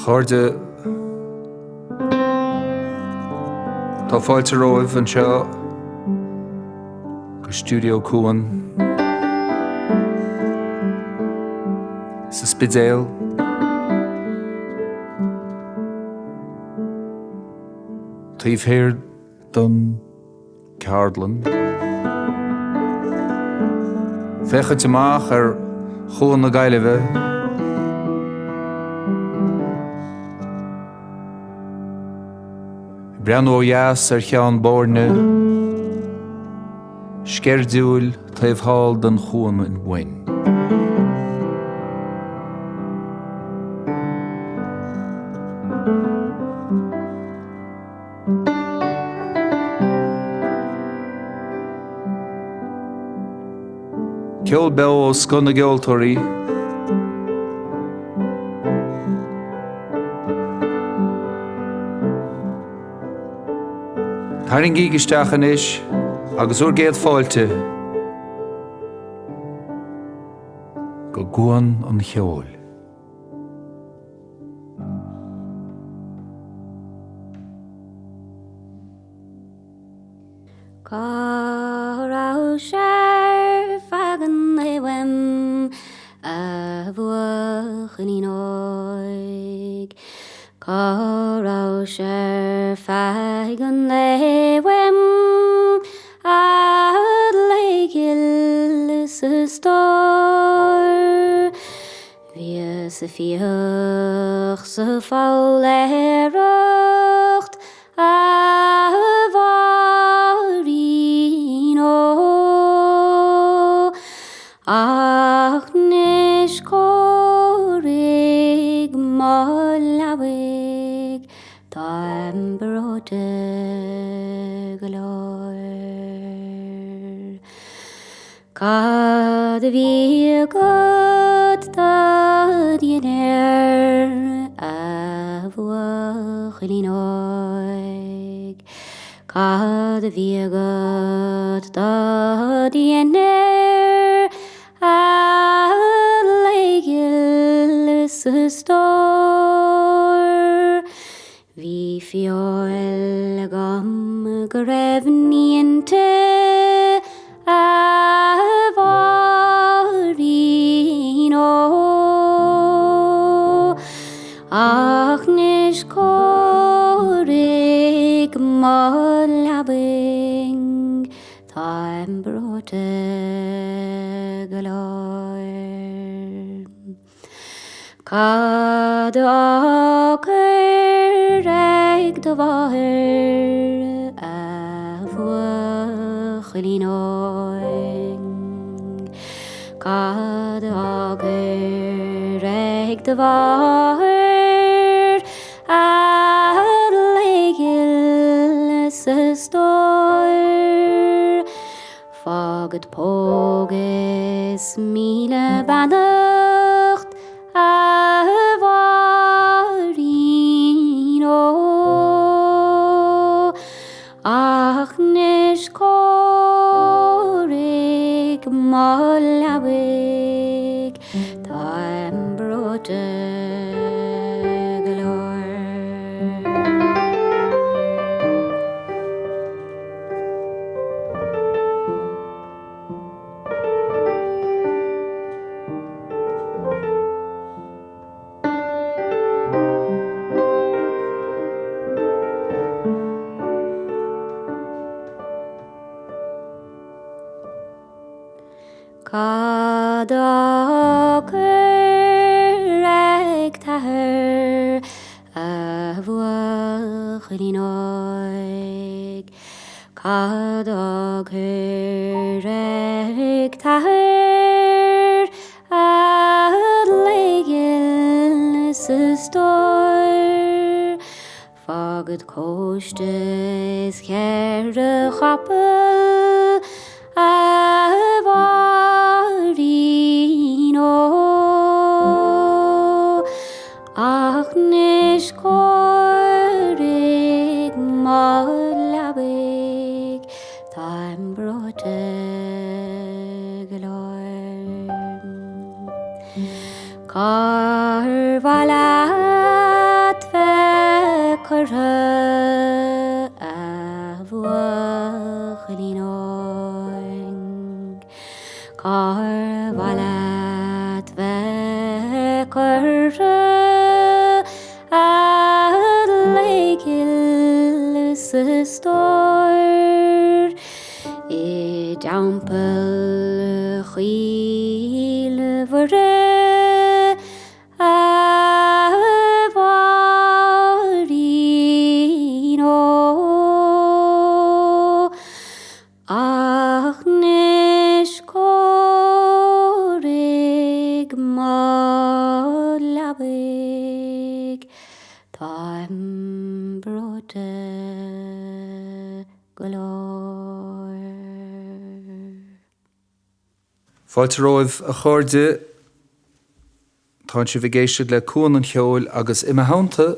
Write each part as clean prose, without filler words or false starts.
Chairde tá fáilte romh an seo go Stiúideo Cuan sa Spidéal. Taobh féir don Cardlan. Fecha amach chuan na Gaillimhe. Brean ó dheas cheann bórne. Sceardúil taobh háil don chuan in bhain. Ceoil be ó scon na geoltóirí. Thairn gígisteach anois agus uair géad fáilte go gcuan an cheoil. Comhrá fagan leim a bhuachan oig. Comhrá fagan leim a leigil sa stór. Bhí sa fíoch sa fáil éireacht a ach níos córaigh Maonlaí táim bróide go leor. Cad a bhí agad dá dhéanaar a bhuachan oig. Cad a bhí agad dá dhéanaar a leigil sa stór. Bhí Cheoil agam go raibh níonta a bhairín ó. Ach níos córaigh Maonlaí táim bróide go leor. Cad ácair ag do bhathair a bhuachan oig. Cad ácair ag do bhathair a leigil sa stór. Fagad pógus míle bannacht a bhairín ó. Ach níos córaigh Maonlaí táim bróide go leor. Cad ácair ag tathair a bhuachan oig. Cad ácair ag tathair a leigil sa stór. Fagad cóistes ceir a chapel a bhairín ó. Ach níos córaigh Maonlaí táim bróide go leor. Carvala bhuachalínáing Carvalad vecurra Adlaigil sistor I dampel chile vore Avarino Ach nish korig malabig Time brote galore Fáilte roimh a chuirde tá si bhgéisiad le cuan an cheoil agus imime hánta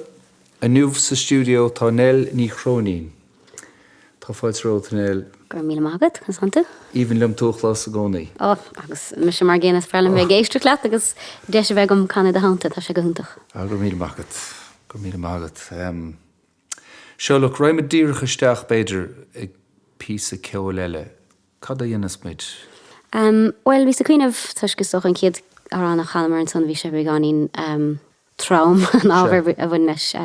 a nuamh sa stiúideo tá Nell Ní Chróinín. Tá fáilte roimh Nell. Gur míle mágad, gus hantu? Even lem tuachlas a gcónaí. Agus mis mar géananas freilm bheith géiste leat agus deis bheith gom canna hananta tá sé go huntach. Gur míle mágad. Gur míle mágad. Seo le raimime díreach isteach beidir ag písa ceoil eile. Cad a dhéanas muid? Well, ví sa cuiineh tuis go soch an céad ar an a chalamar an son bhí sé beganín traum an ábhar a bhain leis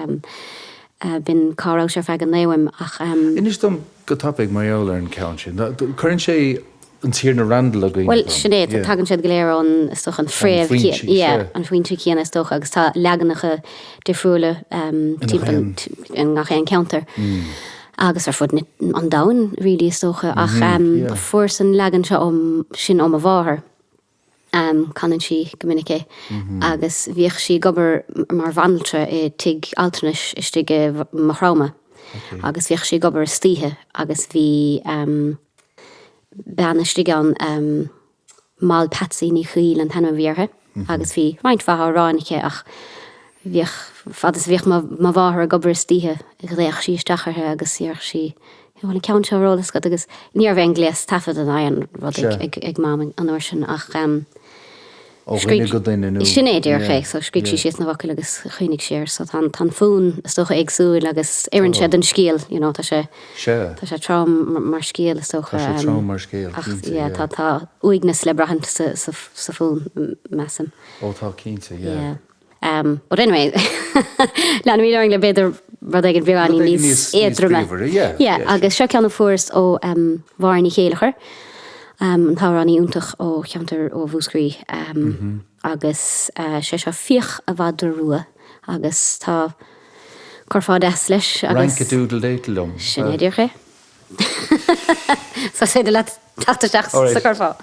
bin cárá sé feag an léhim ach Inis dom go tapig marall ar an count sin. Curann sé an tír na randal a Well, sinnéad tagann siad go léir an stoch an fréamh an faointe chéana stoch agus tá legannacha difriúla timp an gach an counter. Agus ar fud an dain rilí stocha ach fuair san legan se sin a bmháthair canan si gomininice agus bhíoh si gobar mar bhainlte I tuig altanis istige marráma agus bhíoh si gobar stíthe agus bhí beannaistige an máil Patsy ní Cheoil an tanna bhíortha agus bhí roinnt bhatha ránice ach fadas bhíoh má bháthair gobar stíthe réoch sí stacharthe agus síoch si bhna ceann se rólas go agus níor bheith glés tafad an aon rud ag mám an uair sin ach sinnéidir ché so scríd sí sios na bhacail agus chuoinnig séir so tá fún stocha agsúil agus éann sé den scíal tá sé trám mar scíal stocha tá uignas le brahant sa fún meam. Tá cínta, But anyway, lean mí le beidir rud ag an bhíáí níos éadrume. Agus se ceanna fuairs ó bharní chéilechar an táraní úntach ó cheantar ó bhúscrí agus sé se fioch a bhaidir rua agus tá corfád es leis agus Rankadúdal déitlum. Sinnéidir ché. Sa sé de le tatasteach sa corfá.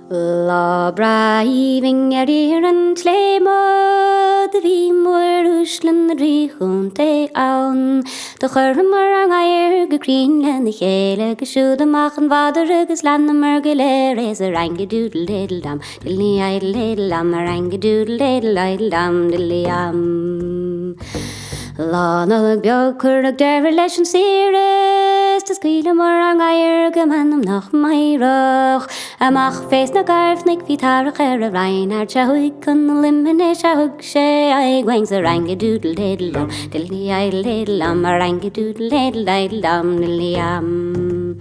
La braiving an tléimod bhí mór úslan ríchún té ann do churmar an air go crín le chéile go siúd amach an bhádar agus lenamar go léir éis a rangadúdal lédal dam dilní aidal lédal dam a rangadúdal lédal aidal dam dilí am Lána beag chuach deir leis an siras Tá scuile mar an air go manam nach maireach amach fééis na garfnig hí tarach ar a bhrain ar tehuiig chun limine sethug sé aghhaings a rangadúdal lédal dam dilní aidal lédal dam a rangadúdal lédal aidal dam dilí am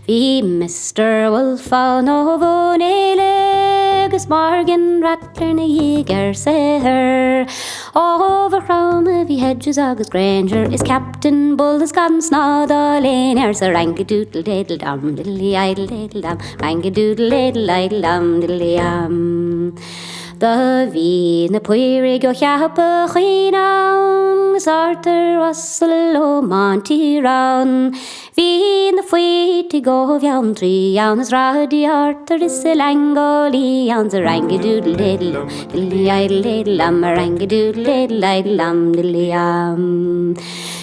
Bhí Mr. Wolfá nó bhón éile agus margan rattar na dhéigear saothar Overchrome bhí hedges agus Granger is Captain Bull is gan snáda léin ar sa rangadúdal lédal dam dilí aidal lédal dam rangadúdal lédal aidal dam dilí am Da bhí na puirig go cheappa chuoinán Sartar Russell ó Monty Rown Bhí na faoití go bheann trí annas rádi artar is a langolí ans a rangadúdal lédal dam dilí aidal lédal dam a rangadúdal lédal aidal dam dilí am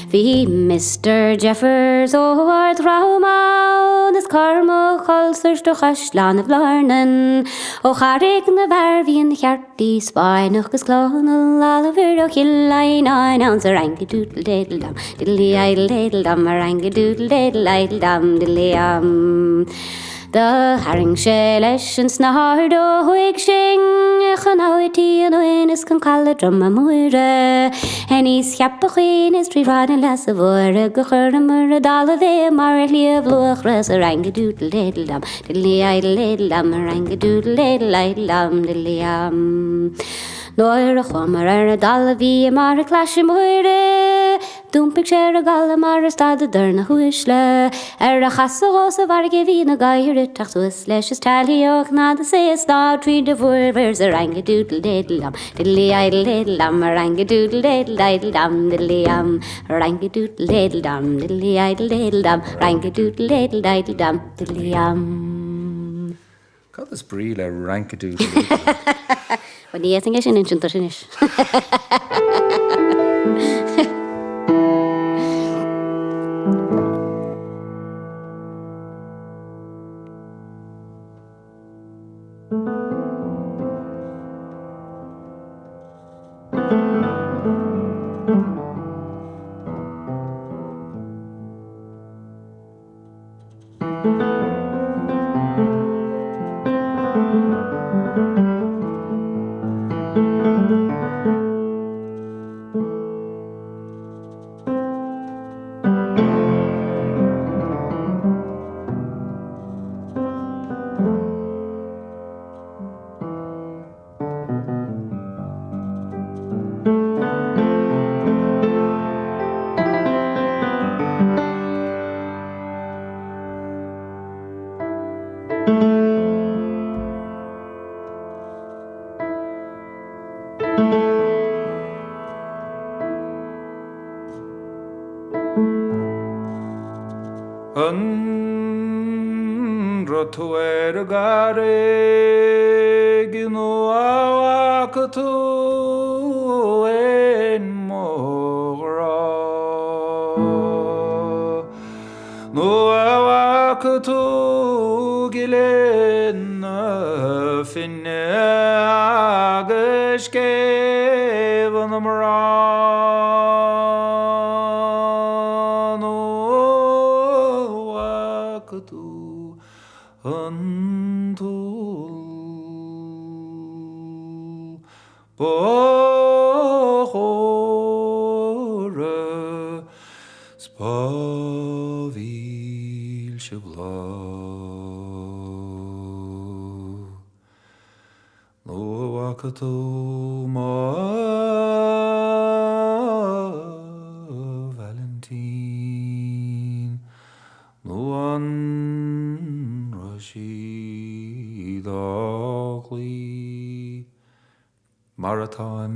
Bhí Mr. Jeffers ó Ardraumán is carmo cholsars do chaslan a blarnan ó charig na bharbhíon cheartí spáinach gus clónal alahir ó chillain ans a rangadúdal lédal dam dilí aidal lédal dam a rangadúdal lédal aidal dam dilí am Da haring sé leis an snár do huig sin chan áirtí an oinas can calla drum a muire. Henníos cheap a chuin is trí rád les a bhór go chur mar a dal a bheith mar a líomh luach ras a rangadúdl lédlam dilí aidl lédlam a rangadúdl lédl aidlam dilí am. Nóir a chumar a dal a bhí mar a claise muire. Dúmpig sé a gal mar a stad a dyrna huisle. A chasagós a bharge hí na gaiir ach tuas leis is talíoch na a sé ná trí de bhurs a rangadúdl lédlam dilí aidl lédlam a rangadúdl lédl aidlam dilí am rangadúdl lédlam dilí aidl lédlam rangadúdl lédl aidlam dilí am. Cad is brí le rankadú. Well, ní éting é sin insintar sin is. Tu ergare gino awakatu en mogra no awakatu gilen finne agashke vanamra no awakatu Antul Bohora Spavil Shibla No Wakato Ma Valentine No one Dogly Marathon.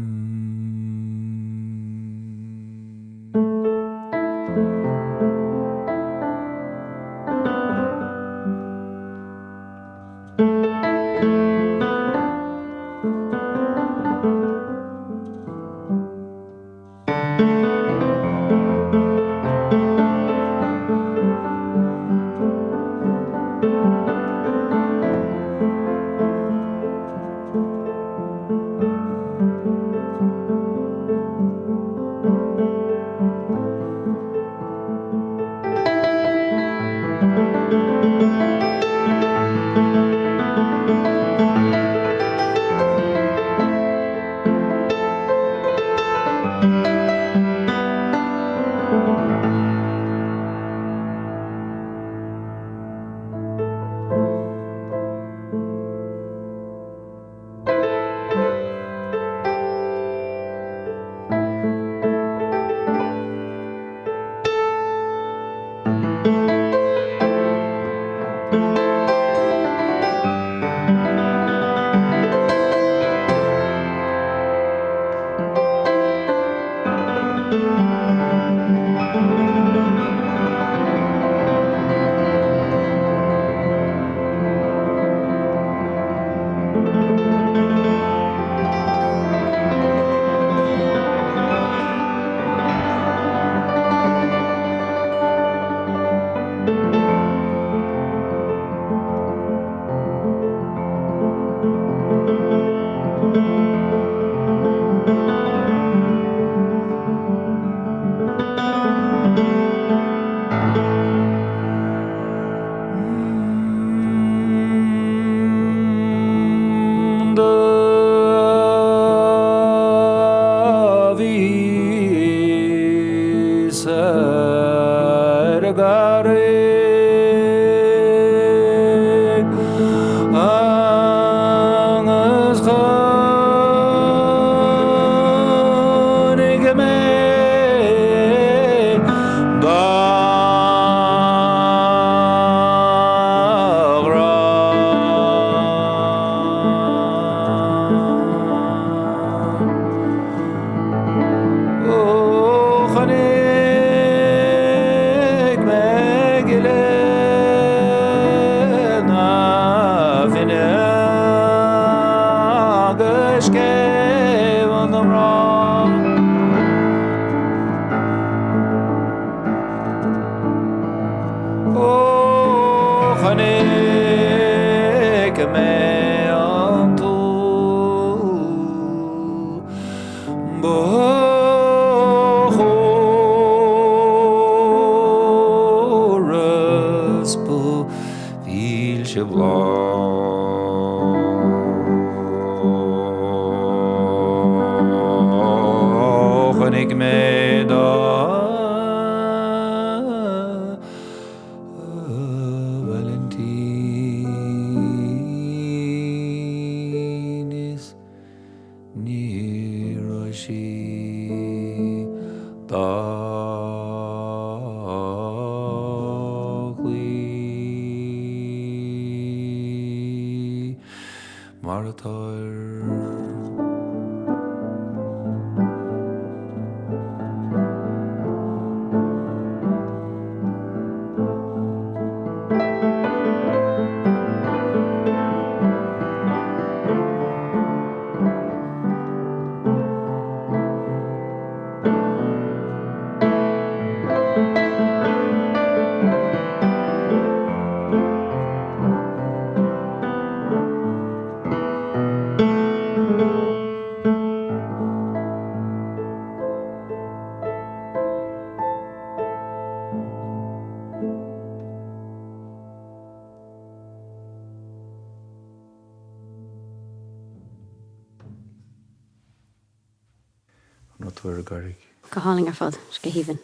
nó tuair a garig. Go háling ar fad, go híhann,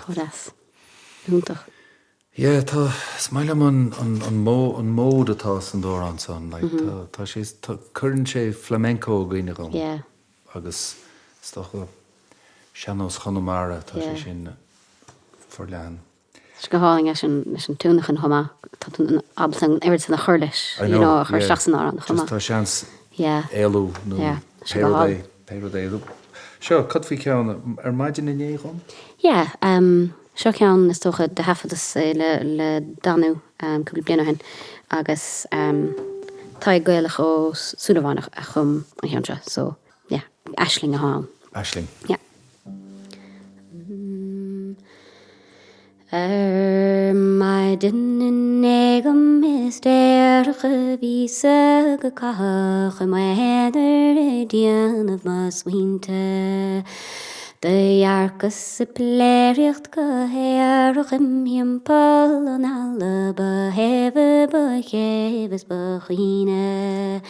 chodas, úntach. Yeah, tá smaile an mód atá san dór an son, tá sé chuann sé flamenco gine gom. Yeah. Agus stocha seanós Chonamara tá sé sin forlean. Go háling leis an túnach an chuma, tá tún abal an irid san a chuir leis, you know, a chuir seach san ára an chuma. Tá seans Yeah. éalú nó Yeah. péradé. Seo, cad fhí ceann ar maidin in éigom? Yeah, seo ceann is tócha de hafadas le danú cúpla bliana hen, agus tá ag gaelach ó súlahánach a chum an cheantra, so, yeah, Aisling a háin. Aisling. Yeah. Maidin in éigom is déircha vísa go cacha maidir I díanamh mas mhaointe. D'hearcas sa pléireacht go héarach imhiampal an alla ba hefah ba chéhas ba chuoine.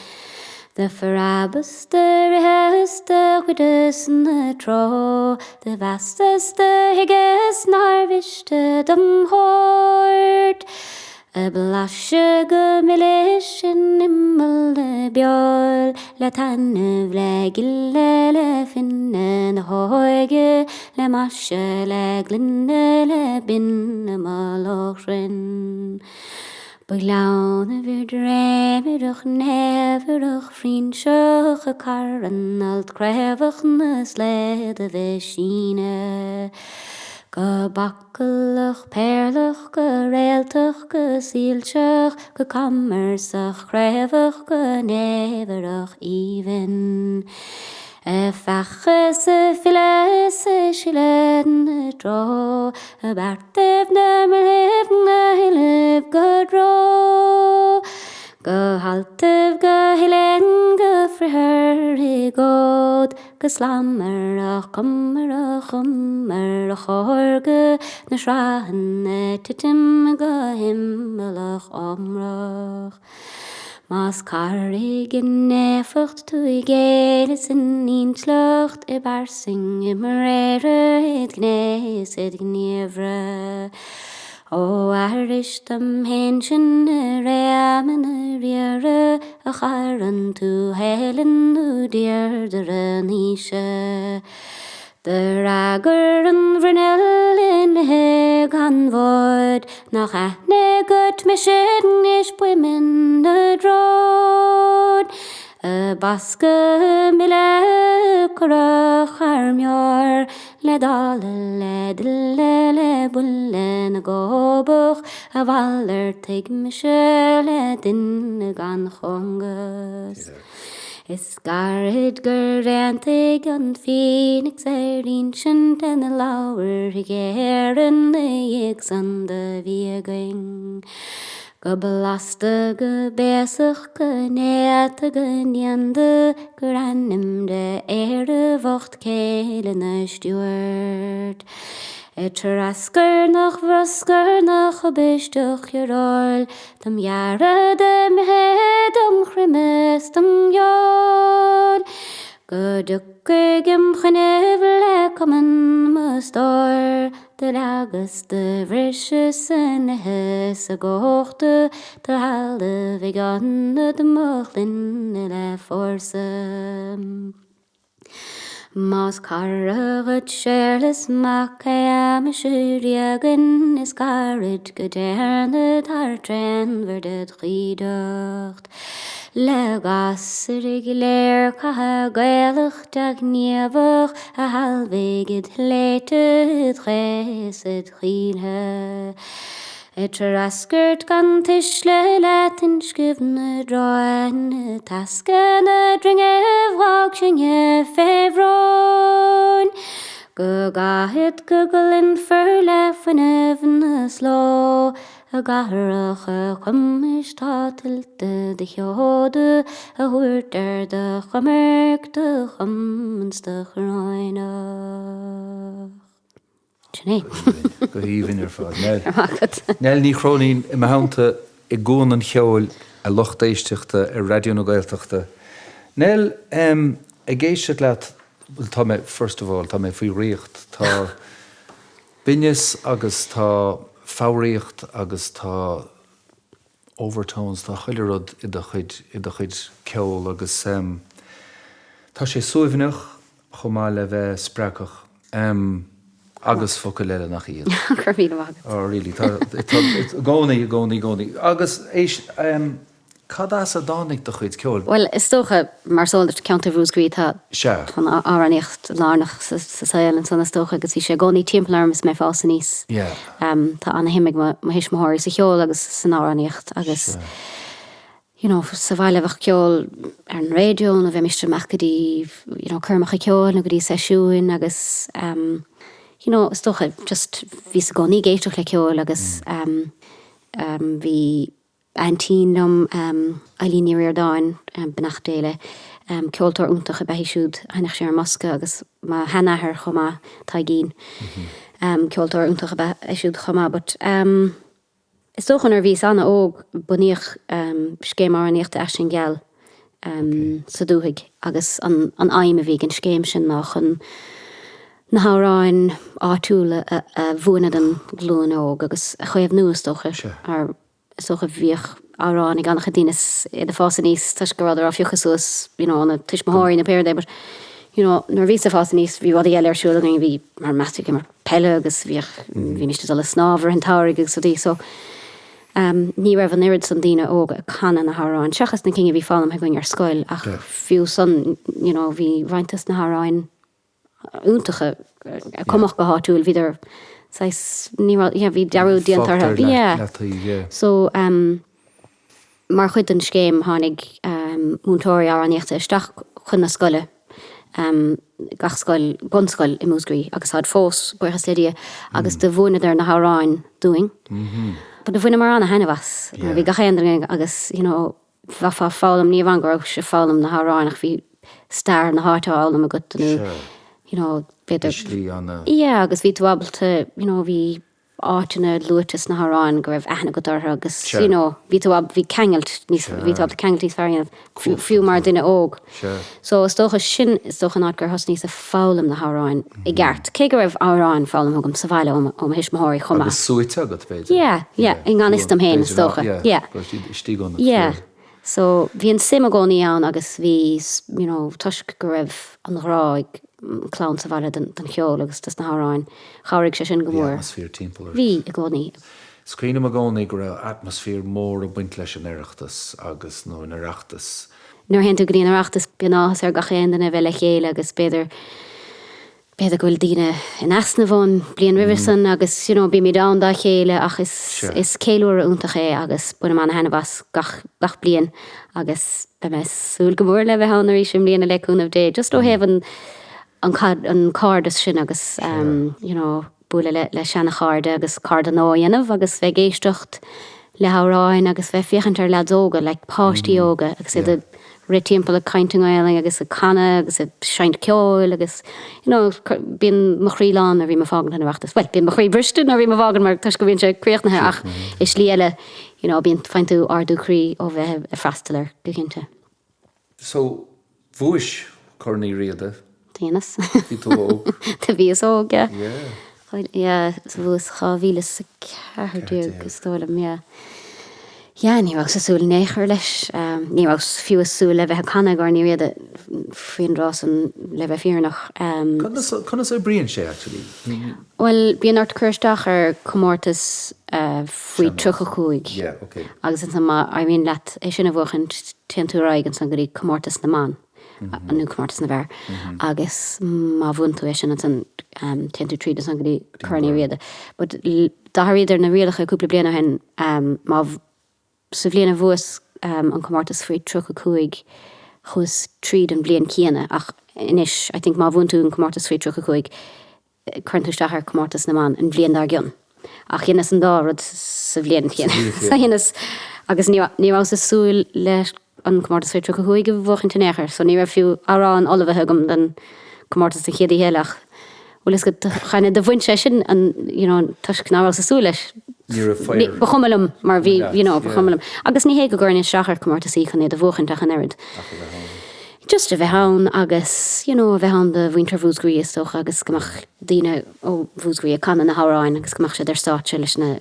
The Farabas, the Rehas, the Chuidas, the Chro, the Vastas, the Higgis, Narvish, the Dumhort, a Blashe, go Milish, and Nimmel, the Bjol, la Tanne, Vlegil, le Finne, the Hoige, le Mashe, le Glinne, le Bin, the Malochrin. Beglaun a vir dreimidach neverach vriendschach a karren alt krevach na sled a vishine. Go bakkelach perlach go reiltach go sieltach go kammersach krevach go neverach even. Fachas a filas a shillen a draw a bartev nemerhev na hilev go draw go haltev go hilen go friher I god go slammer a chummer a chorge na shrahan a titim go himmelach omrach. Mas carrig in nefacht tu I gelis in inslacht I barsing I marere it gnes it gnevre. O aristam henshin a reamen a riere a charan tu helen u dear the ranisha. The ragger and vernell in the heg an void nach ane gut mischen ish women the road. A baske mille korach armjar le dale le bullen a gobuch a valler tig michelle din gan chongus. Is garid gur rante gan phoenix rin sin den a lawer geran ag san de viaging. Go belasta go besach go net a go niande gur annim de vocht chéile na Stiúid. Trasgur nach vrasker nach a bisteach Cheoil, dam jare de mehed chrimes dam jod. Go dukkegim chnevel kommen mustor, de lagus de vrisches en hes a gochte, de halde vegan de mochlin le forse. Mas carragad sérlas mac am siúriagan is carrad go déirnad ar tren verdad chidacht. Le gas rig léir catha gaelach dag niamhach a halvigid léitid chésid chíle. Trasgurt gan tisle letin skivna droin, taskana dringe vlog singe fevron. Go gahit gugglin for lefin evna slow, a gaharach a chumis tatil de chode, a hurter de chamerk de chumins de chroinach. Go híhinn ar fád. Nell Ní Chróinín I maoinithe I gcóin an cheoil a lochtéisteachta ar radio na Gaeltachta. Nell, a géisiad leat, tá mé, first of all, tá mé faoi riocht, tá binnes agus tá fáíocht agus tá overtones, tá chuile rud I do chuid ceoil agus tá sé suimhnach chomá le bheith sprecach. Agus foca leile nach iad. Curfí agad. Oh, really. Gcónaí. Agus éis, cad as a dánig do chuid ceoil? Well, is stocha mar sóldert ceanta bhrúsgrí tá chun áraníocht lánach sa saoil an sanna stocha agus bhí sé gcónaí timplarmas me fása níos. Tá anna himig ma hisismóirí sa cheoil agus san áraníocht agus sa bhaile bheith ceoil ar an radio na bheith mistre mechadí curmacha ceoil na go dtí seisiúin agus stocha just bhí sa gcónaí géisteach le ceoil agus bhí antínom Eileen Riordáin benachtéile ceoltóir úntaach a beisiúd hainach sé ar Mosca agus má hanahar chomá taigín ceoltóir úntaach a beisiúd chomá, but is tóchan ar bhís anna óg buníoch scéim áraníochta eis sin geall sa dúthaig agus an aim a bhí an scéim sin nach an na háráin átúla a bhuana an glúin óg agus a chuibh nuas tócha ar socha bhíoch árán I ganach a dínas I de fása níos tuis go rud ar fiochasús anna tuismóirí na péir but nar bhí sa fása níos bhí rud eile arsúla gan bhí mar metric mar pelle agus bhí miste a snábhar an táir agus so dí so ní raibh an irid san dína óg a chana na háráin seachas na cinge bhí fálam he goin ar scoil ach fiú san bhí reintas na háráin úntacha cumach go háúil viidir bhí dearú díantar so mar chuid an scéim tháinig múntóirí áraníochta isteach chun na scoile gach scoil bunscoil I músgraí agus had fós buchas lidia agus de bhuana ar na háráin doing but de bhuina mar anna henahas bhí gachéandring agus bheitfá fálam ní bhangur se fálam na háráinach bhí star na hátáil a gotanú beidir agus bhí túabalta bhí áitina luatas na háráin go raibh aithna go dartha agus bhí ceangailt bhí túab ceangailt níos fearna fiú mar duine óg so is tócha sin is tócha ná gur hos níos a fálam na háráin I gceart cé go raibh áráin fálam thugam sa bhaile ó hisismóirí chumá agus suaite agat beidir I ganistam héin is tócha so bhí an sim a gcónaí ann agus bhí tuisc go raibh an ráig clán sa bhaile den cheoil agus tas na háráin chairigh sé sin go mór bhí a gcónaí Scríanam a gcónaí go raibh atmosfér mór a buint leis an iireachtas agus nó an iireachtas nuair hen tú go dtíon iireachtas beáthas ar gachéan na bheith le chéile agus beidir Beidir goil díine in asna bhain blian riverson agus bí mí da dá chéile ach is céúir úntaach é agus buna man hena bas gach blian agus be me súil gomór le bheith hánarí sin blianana leúnmh dé just ó hehan an card is sin agus bula le sena cháde agus card an áhéanamh agus bheith géistecht le háráin agus bheith fiochantar le dóga le páistí óga agus iad rétíimpa le caiinting áiling agus a canna agus a seint ceoil agus bíon mochríán a bhí fágan na bhaachtas. Well, bíon mochrí bristin a bhí fágan mar tuis go bhíonn sé críochnathe ach is líile bíon feintú ardúchrí ó bheith a freistalir go cinnte. So, bhuais cornaí riada? Déanas. Bhí tú óg? Tá bhíos óga. Yeah. Sa bhuas cháhíle sa ceardú gus tólam, Ja, ní was súil néchar leis, ní was fiú súil le bheith canna gur ní réad faoin rás an le bheith fiarnach. Conna sé bríonn sé, actually? Well, bíon ort chuirteach ar comórtas faoi trucha chuig. Yeah, okay. Agus an I mean leat é sin a bhchan teantúráig an san gurí comórtas na man, anú comórtas na bhar. Agus má bhúntú é sin an san teantú tríd san gurí chuirní réad. But dáthíidir na riadacha cúpla bliana hen má sa bbliana bhuas an comórtas faoi trucha chuig chus tríd an blian cíana ach inis, I think má bhúntú an comórtas faoi trucha chuig chuintúisteach ar comórtas na man an bblian dar gion. Ach dhéanas an dárad sa bblian cíana. Sa dhéanas agus ní sa súil leis an comórtas faoi trucha chuig go bhchan tunéair, so ní fiú árán olibh thugam den comórtas na chéadaí héileach. Well, is go chaine de bhaint sé sin an tuis cnáil sa súil leis. Bechommelum, mar bhí bechommelum. Agus ní hé go gurne seachar comórtas í chun é de bhchanach an aird. Just a bheith hán agus, a bheith hán de winter bhúsgrí istoch agus gomach díine ó bhúsgrí a canna na háráin agus gomach sé ar státe leis na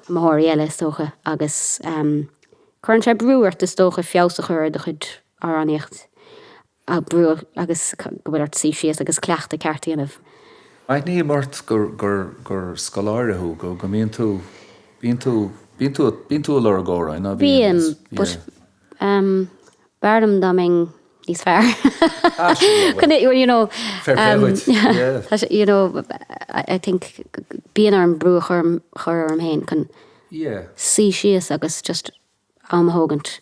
mthóir eile stocha agus chuann sé brúirt is stocha fiása chur de chud áráníocht. A brú agus go bhfuil sí síos agus cleachta ceartaíanamh. Aith ní mort gur scoláirithú go bíon tú le agóra. Bíon, but bardam daming níos fearr. I think bíon ar an brú chur am héin chun sí síos agus just amthógant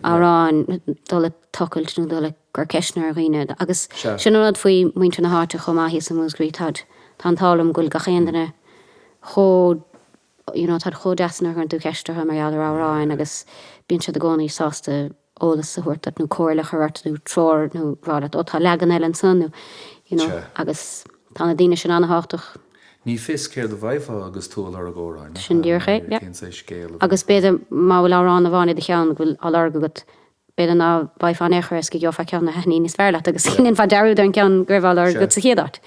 árán dul tocailt nó dul gur ceisnar riine agus sin rud faoi muinte na háte chomáhí sa músgrí tá tálam gúil ga chéanana tá chodeasnar an tú ceistethe mar eall áráin agus bíonn siad a gcónaí sásta ólas sa thuirtat nó cóirla chuirt nó tror nó rála ó tá legan eile an san agus tá na daine sin anthach. Ní fis céir do bhaifá agus túil ar agóráin. Sin dúrcha, agus beidir má bhfuil árán a bháinna de cheann bhfuil alargagat beidir ná bhaifá éair is go gheofá ceanna heithní níos fearla agus cíann fa deirú an ceann gurhil ar go sa chéadát.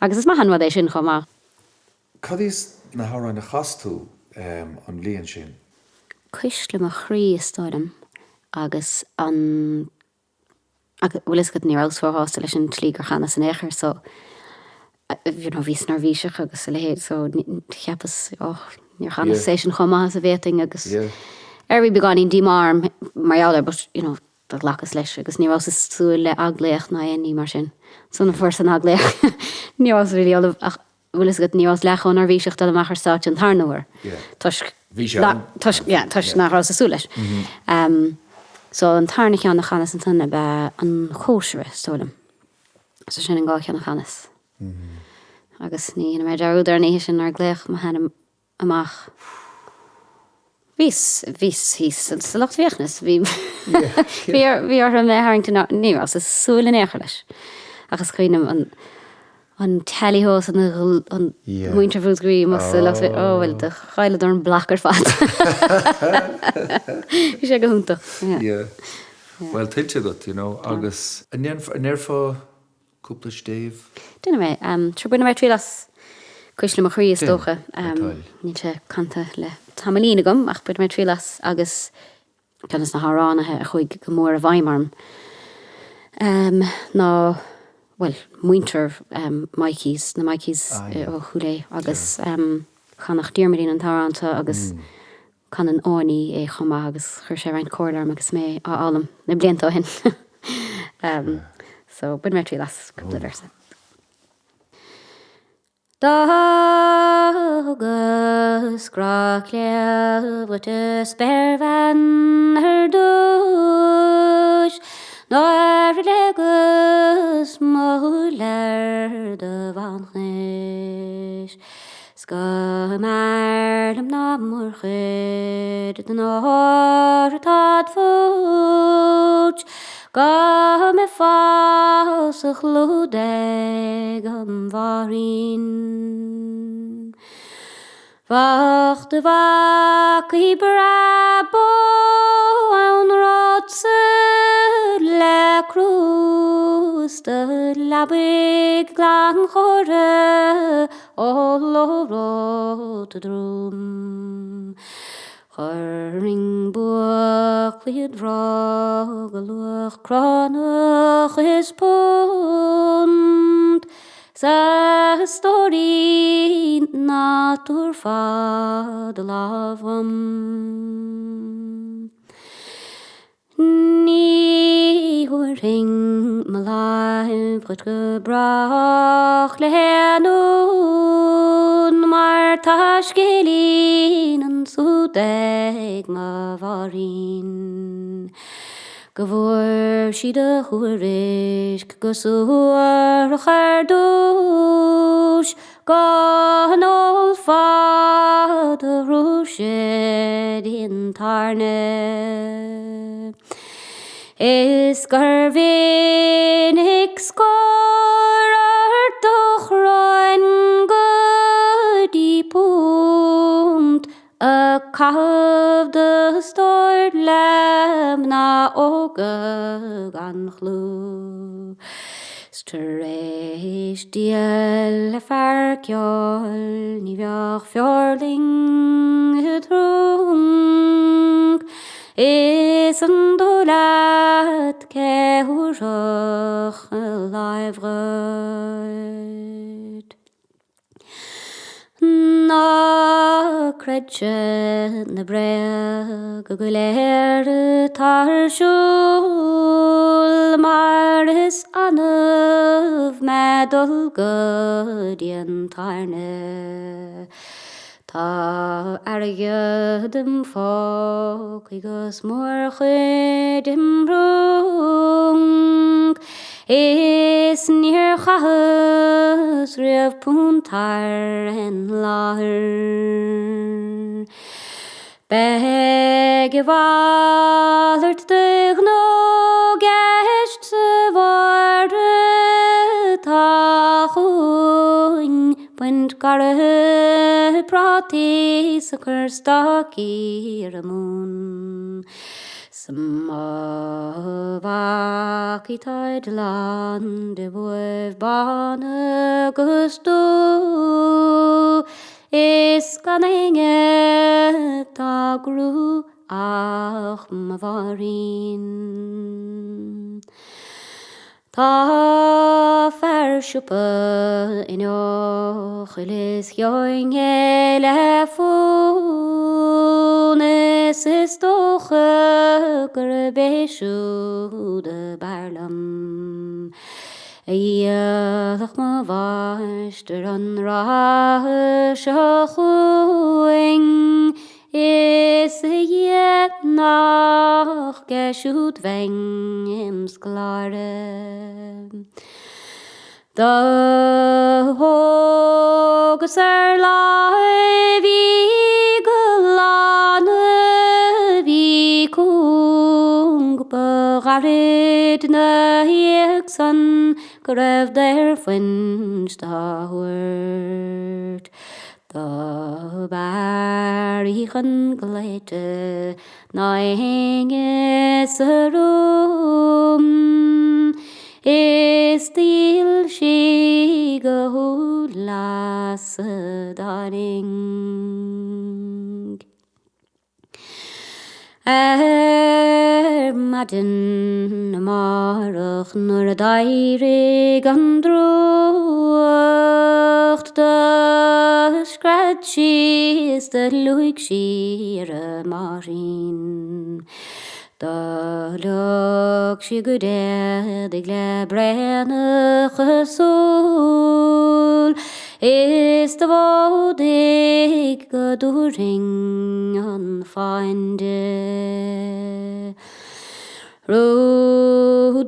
Agus is maithan é sin chomá. Cadís na háráin na chasú an bblion sin? Cuisle a chrí istáidem agus an bhfuil is go ní ausfáhásta leis an tlí gur chana san éair so vís narvíiseach agus a lehéad so cheappas níor chana sé sin chomá a bhéting agus Erbhí beganín dímar marall but dat lachas leis agus ní was súil le agléach na ní mar sin. Sunna fu an agléach ní was ri ach bhfuil is go ní was lechán ar bhíiseach dal amachar stáit an tarnúir. Tuis nachrá a sú leis. So an tarna cheanna chanas an tunna be an chóisire stólam. So sin an gá cheanna chanas. Agus ní mé deúdar ní sin ar gléach má hena amach. Vís hís an sa lacht bhéchnas bhí ar an méthingta ní as súla éair leis. Agus chuoinem an telíhós an muintre bhúsgrí mas lacht bhfuil de chaile ar an blachar fat. Bhí sé go húnta. Well, tiltte go, agus an nearfá cúpla stéibh? Duna mé, buine mé trílas cuisle a chrí is dócha ní sé canta le tamlína gom ach buid mé trílas agus canas na háránathe a chuig go mór a bhaimmarm. Ná, well, muinter maicís, na maicís ó chulé agus chanach díormarín an táránta agus can an áí é chomá agus chuir sé rein cóirlarm agus mé álam na bliantá hin. So buid mé trílas cúpla versa. Dagus graclev with a spare van her douche, nor legus mohuler de van gish. Skamardam na morged den hart had voet. Ga me fas a glodeg am varin. Wacht de wak I brabo an rotse le cruis de labig glan chore all over the drum. Churring book liad vrog a luach cronach is pond. Sa story natur fad lavam. Ní huring malaim put gebrach lehenun mar tashgelin an sudeg ma varin. Gavor si de hwrish gosur chardoush gan ol fad a rúshed in tarne. Is garvin ik skor ar dochroin godi punt a cav de stort lam na oga gan chlu. Tsraith diel far ceoil ní bheadh fjording hydrung. Is an dolat cehúrach a laifrad. Na credse na breg a go léir tarsúl mar is anamh medal godian tarne. Tá argydym fog I gos mor chydym rung. Is near chahus rif puntar en lahir. Beg valert dych no gest se varre ta chwyn. Wynt garhe prati sycr staki ramon. Sma vac I taid land I wyf ban gusto. Is gan inge ta grw ach ma varin. Ta fer siwpa in och Ylys joing elefon. Is doch gyr besw de barlam. Iadach ma vaster an rah chwing. Is yet nach geshoed weng im sklare. Da hogus live I galane vi kung begarid na hieksan grev der finst da word. Da barichen glete na henges rum. Is stil she go las daring. Madden marach nur daire gandrocht. Da scratchy is the luig sheer marin. Da luk she good de gle brenne gesol. is de bódig go dúring an feinde. Rúdúirt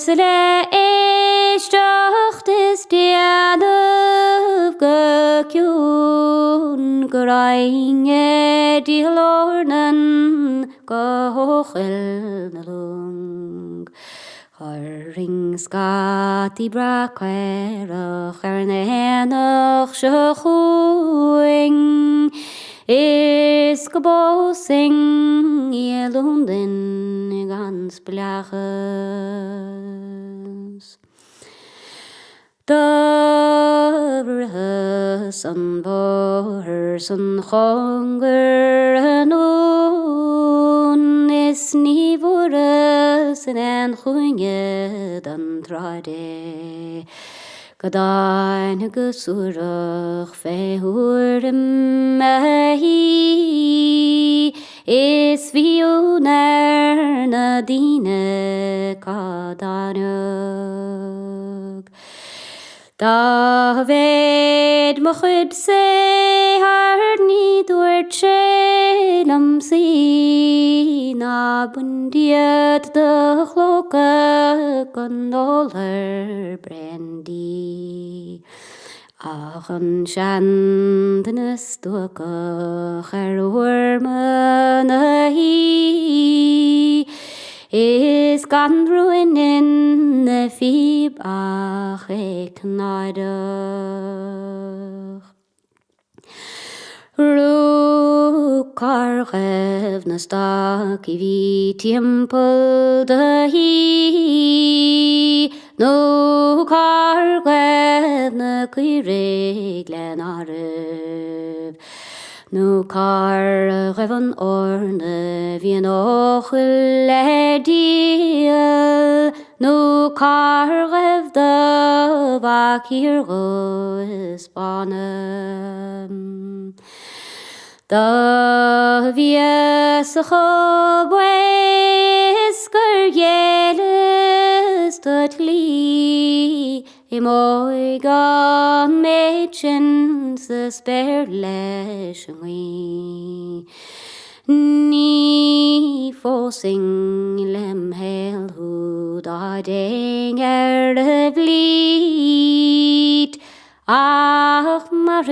sa le éisteacht is déanamh go ciún go rainge díolórnan go chil na lung. Ring scatí bra cuirach na héanach se chuing. Is go bósing I London gans bleachas. Dobrhas an bóhars an chongur anún is ní bhúras an chuinge an tráide. Godain agus úrach féhúrim a hí is fiúnar na dine cadanug. Da ved mo chud sé har ní dúirt sé lam sí na bundiad de chlóca gan dólar brandy. Ach an seandanas dúcha ar uirme na hí is gan ruin in na fíb ach cnáideach. Rú carchef na stac I bhí timpeall de hí nó carchef na cuireigh len arib. Nó carchef an orna bhí an óchil le díal nó carchef de bhacír go is bánam. Da bhías a chobhais gur dhéalas do tlí I móig an méid sin sa spéir leis an mhaí. Ní fósing lem héalthú dá déing ar a bhlíd ach mar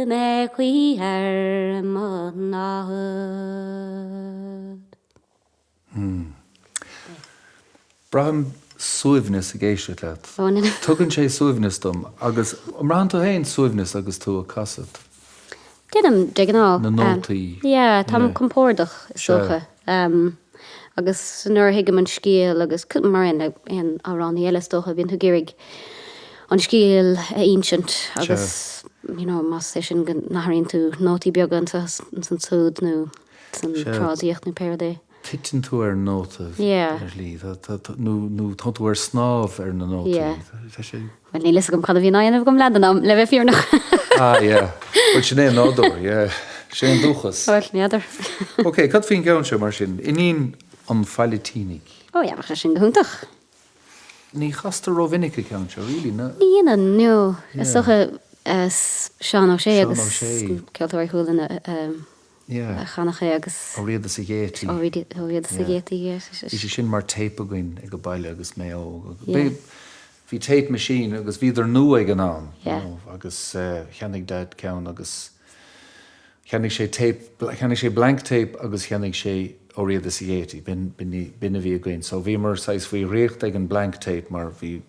me chuí ar man náhad. Braham suimhnas a géisiú leat. Tugann sé suimhnas dom, agus ran tú hain suimhnas agus tú a casadh. Dinam dignál. Na nótaí. Yeah, tam compórdach socha. Agus nuair hiigem an scíal agus cúm mar in arán eile stocha bhíonn tú géirigh an scíal ancient agus mas sé sin nathraíonn tú nótaí beagán san súd nó san trádaíocht nó péirdé. Titan tú ar nóta ar lí. Nó tá tú ar snáb ar na nótaí. Well, ní lis gom cad a bhí náanamh gom leanam le bheith fiornach. Bhil sin é nádóir, sé an dúchas. Well, níadar. Ok, cad fín gabhann seo mar sin. Iníon an fáilitínig. Mar sin gohúntaach. Ní chasta rovinnic gabhann seo, rilí, na? Níana, nó. Is socha Seán Ó sé agus ceiltar chuúlanna chanach agus ó riad sa géití. ó riad sa géití. Bhí sé sin mar tape againn ag go baile agus mé ó. Bhí tape machine agus bhíidir nua ag an am. Agus cheannig dead ceann agus cheannig sé blank tape agus cheannig sé ó riad sa géití. Binne bhí againn. So bhí mar sais bhí riocht ag an blank tape mar bhí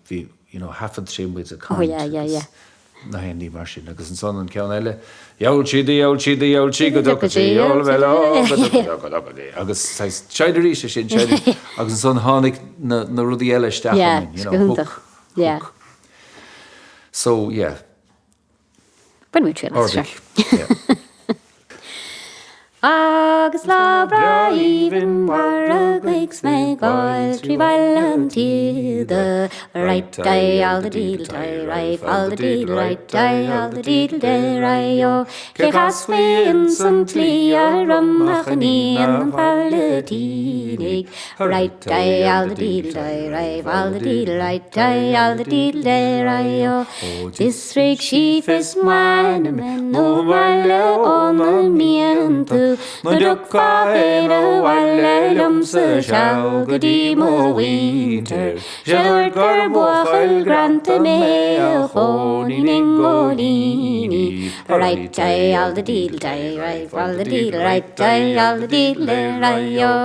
hafad sé muid a cant. Na hen ní mar sin agus an son an ceann eile jaall si go dochadtí agus seidirí sé sin agus an son tháinig na rudí eile steachtain. So, When we trail. Agus labra even war weeks me goil trival and the right day all the deal day right all the deal right day all the deal day rayo ke gaswe in some clear machni and palatinig right day all the deal day right all the deal right day all the deal day rayo district chief is mine men no male on the miento no dukka hera walla lumsa shall godimo winter shall garbochel grante me honi ningolini right day all the deal day right all the deal right day all the deal rayo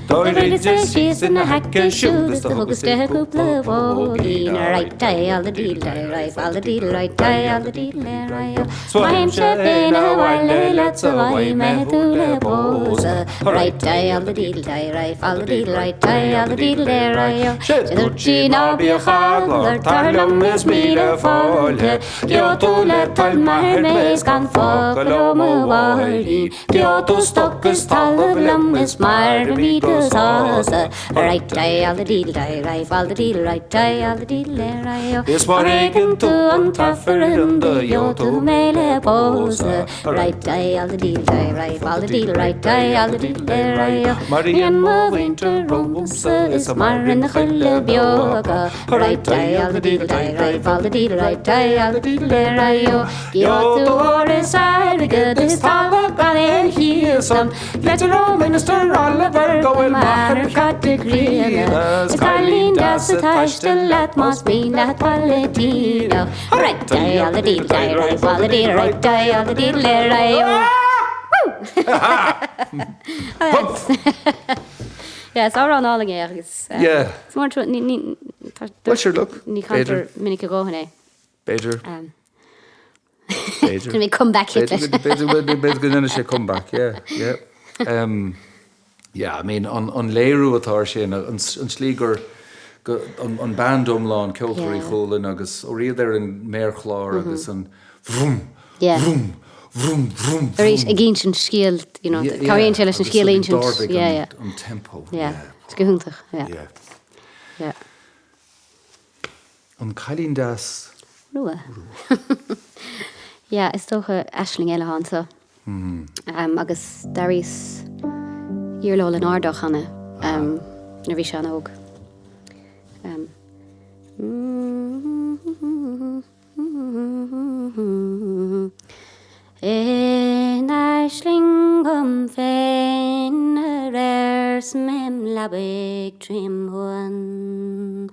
the villagers she's in a hacker shoes the hooks to her couple walking right day all the deal right all the deal right day all the deal right swine chef in a while let's away me to the pose right day all the deal right all the deal right day all the deal right the china be a hard tarlum is me the fall yo to let all my maze can fall coloma wali yo to stock is talum is my sauce right day all the deal right all the deal right day all the deal right this one again to untougher in the yo to mele pose right day all the deal right all the deal right day all the deal right Marian winter rose is marin the khille bioga right day all the deal right all the deal right day all the deal right yo to or side we get this talk on here some let the Roman minister Oliver go matter category Carlinda Satashta let must be that Palatino right day all the deal right all the deal right day all the deal right yeah, it's all around all again. Yeah. It's more to What's your look? Ní cantar minic go henne. Beidh. Can we come back here? Beidh gonna say come back. Yeah. Yeah, I mean on léiriú atá sin an slígur an bandumláin ceoltarí chólan agus ó riad ar an méarchlár agus an vroom vroom vroom Very ancient scale, you know, carrying tell us scale ancient. Yeah. On tempo. Yeah. It's gehuntach. Yeah. An Carlindas. Rua. Yeah, it's toch ashling eile hansa. Agus Darius Ierlol in Ardach hanna. Na bhí seanna óg. In Aislingum féin rers mem labig trim huan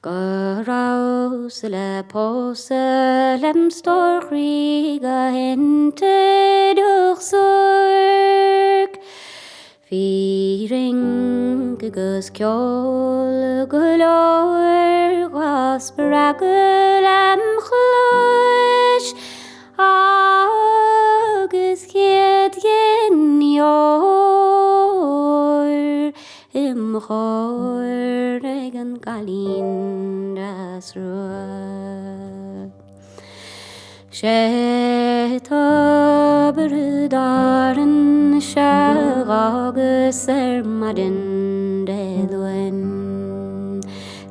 Gorás le pósa lem storchrí a hinte duch sorg Bhí ring agus ceoil go leir ghaspar am chluis agus chéad gheonneoir im chóir ag an Carlindas rua. Sé tá brúdaran se agus madin déluin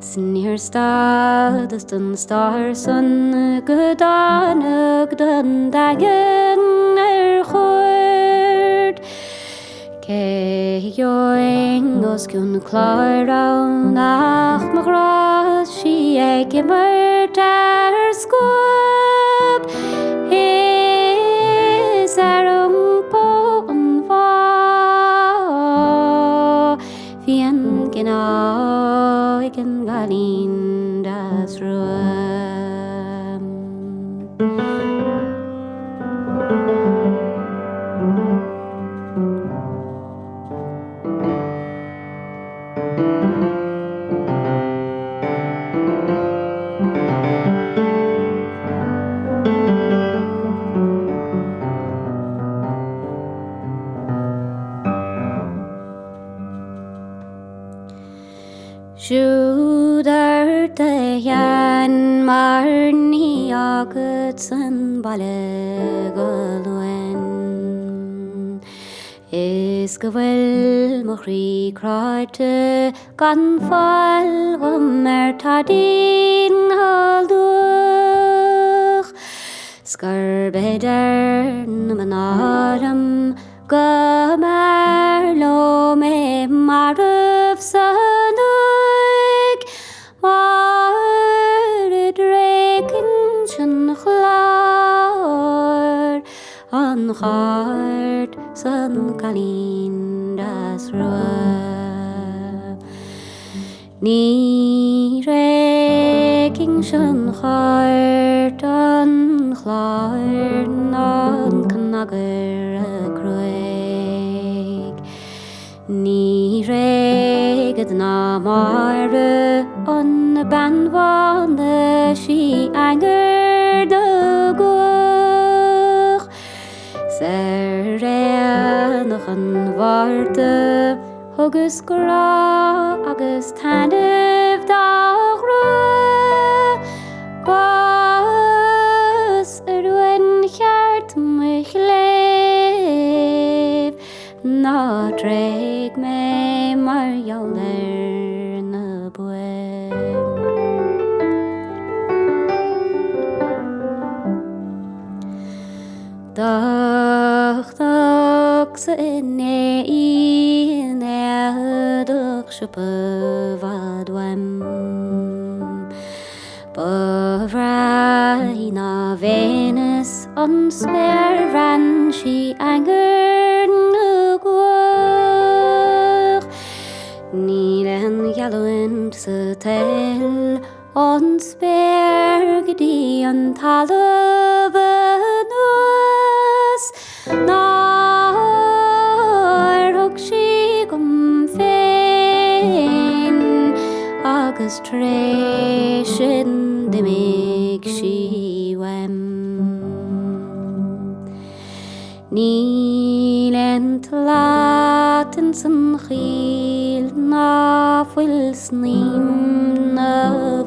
Sníor stadas don star sun godanag don dagan chuird Cé joingos gun clár nach marrá si ag immer dar scob Is po an bhá Bhí an gná ag an Carlindas rua Shoo údar de dhean mar ní agad san baile go luin. Is go bhfuil mo chrí cráite gan fáil go mar tá dín haldúch. Scar beidir na man áram go mar lo me marh sanúig. Mar y dregyn sy'n chlár an chart sy'n cael un das rwa. Ni dregyn sy'n chart an chlár an cynagr y Craig. Ni regad na marre on the banvan the she anger the goch. Serre noch an warte agus gra agus tanif da gra. Was erwen hart mich leef na dreg me mar jouler na bwe. Dag se ne in dag schuppe vad wem. Bevra na Venus on smer ran she anger na gwach. Nilen jalwyn se tel on sper gedi on talabynus. Nar hog she gum fein agus treshin dimig she wem. Nilen tlaten sy'n chil na fwyl snim na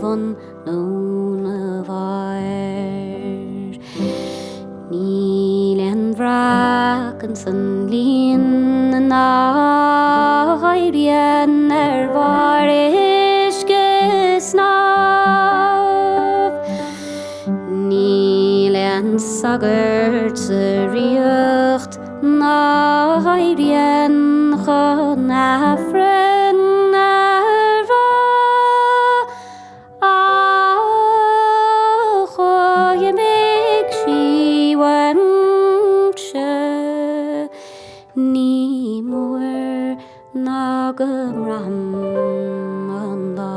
von nhw'n y fair. Nilen frac yn sy'n lun na hairian far isgys naf. Nilen sagart sy riocht na hairian chan afren fa. A choy meg si wantse ni mwyr na gymram an la.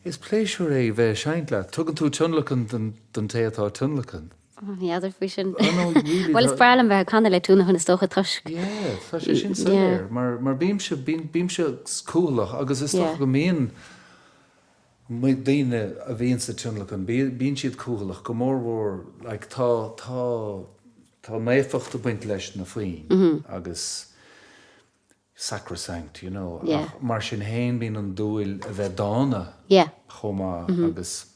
Is pléisiúr é bheith seintla. Tugann tú tunlachan den téatá tunlachan. Neadidir fao sin. Really Well, is bralam bheith canna le túna chun is tócha tuisc. Yeah, tá sé sin sair. Mar bím se cúlach agus is go míon mu daine a bhíon sa tunlachan. Bíon siad cúlach go mór mhór tá méfacht a buint leis na faoin agus sacrosanct, you know. Yeah. Mar sin hain bíon an dúil a bheith dána chomá agus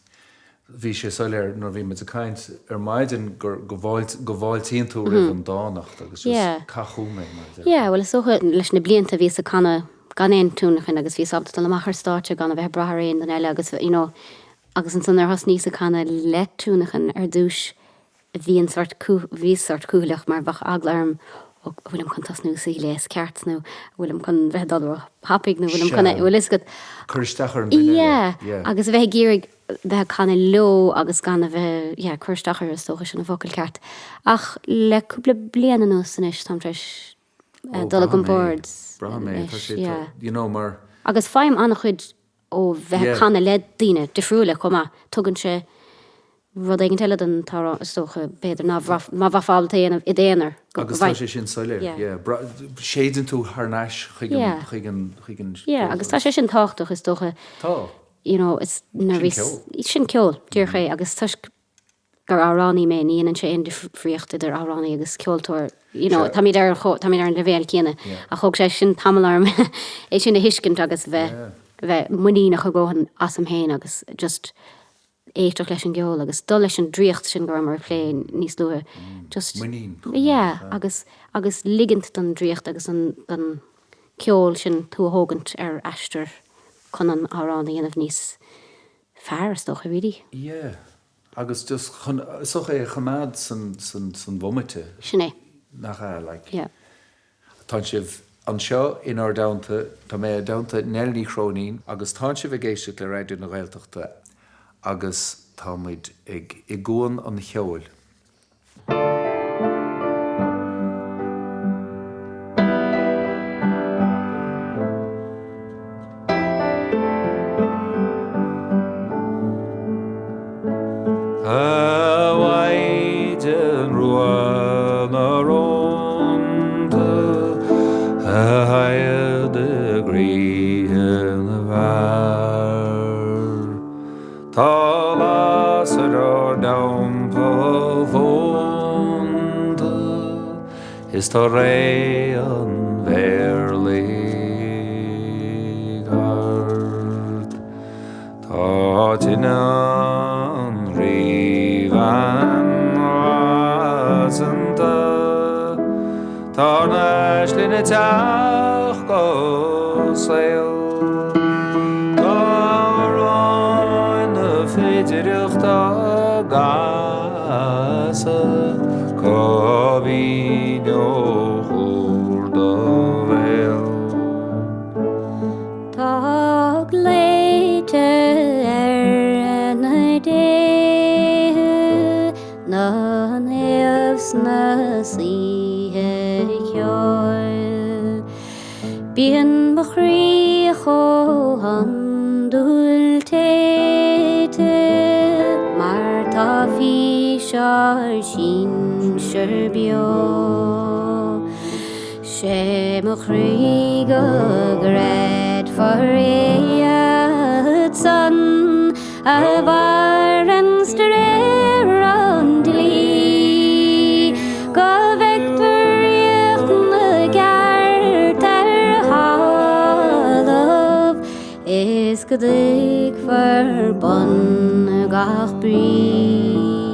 bhí sé soiléir nó bhí me a caint maidin go bháiltíonn tú rih an dánacht agus cachú mé. Yeah, well, is socha leis na blianta bhí sa canna gan éon túnachan agus bhí sabta le machar státe gan a bheith brathraíon den eile agus, you know, agus an san ar has níos a canna le túnachan ar dúis bhí sort cúlach mar bach aglarm og bhfuilm chun tasnú sí leis ceart nó bhfuilm chun bheith dal hapig nó bhfuil is go chuirsteachar an agus bheith géirigh bheith canna lo agus gan a bheith chuirsteachar is tócha sin na focail ceart ach le cúpla bliana nó san is tam treis dul an boards you know mar agus fáim annach chuid ó bheith canna le daine difriúla chumá tugann sé rud éigen teile den tá is tócha beidir má bhaáil taanamh i déanaar Agus tá sé sin soiléir, séidir tú harnáis chuigean... agus tá sé sin táchtach is dócha, Tá. is nervís sin ceoil, dúr ché, agus tá gur áránní mé níon an sé indifriocht idir áránní agus ceoltóir, tá mí ar an levéil cíine, a chug sé sin tamalarm é sin na hiiscint agus bheith muíach a ggóhan as am héin agus just éisteach leis an geol agus dul leis an dríocht sin go mar léin níos luath just agus ligint don dríocht agus an ceol sin tú hógant ar eistir chun an áránna dhéanamh níos fearrastócha ridí. Agus just soch é chumad san vomite. Sin é. Nach Tá sibh an seo inar damta, tá mé damta Nell Ní Chróinín, agus tá sibh géiste le réidir na Gaeltachta, agus táid ag I gcóin an cheoil. Is tá ré an bhéirlaigh ard, tá tin an riomh an asanta, tá nais lena teach go saoil, tá ráin na féidireachta gasa, go bhí Bíon mo chríoch an dúil téite, mar tá fí seár sin sirbio. Sé mo chrí go gréad faréad san, a bhar an staréir an dilí, go vectoríocht na geart is go dig for bun gach brí.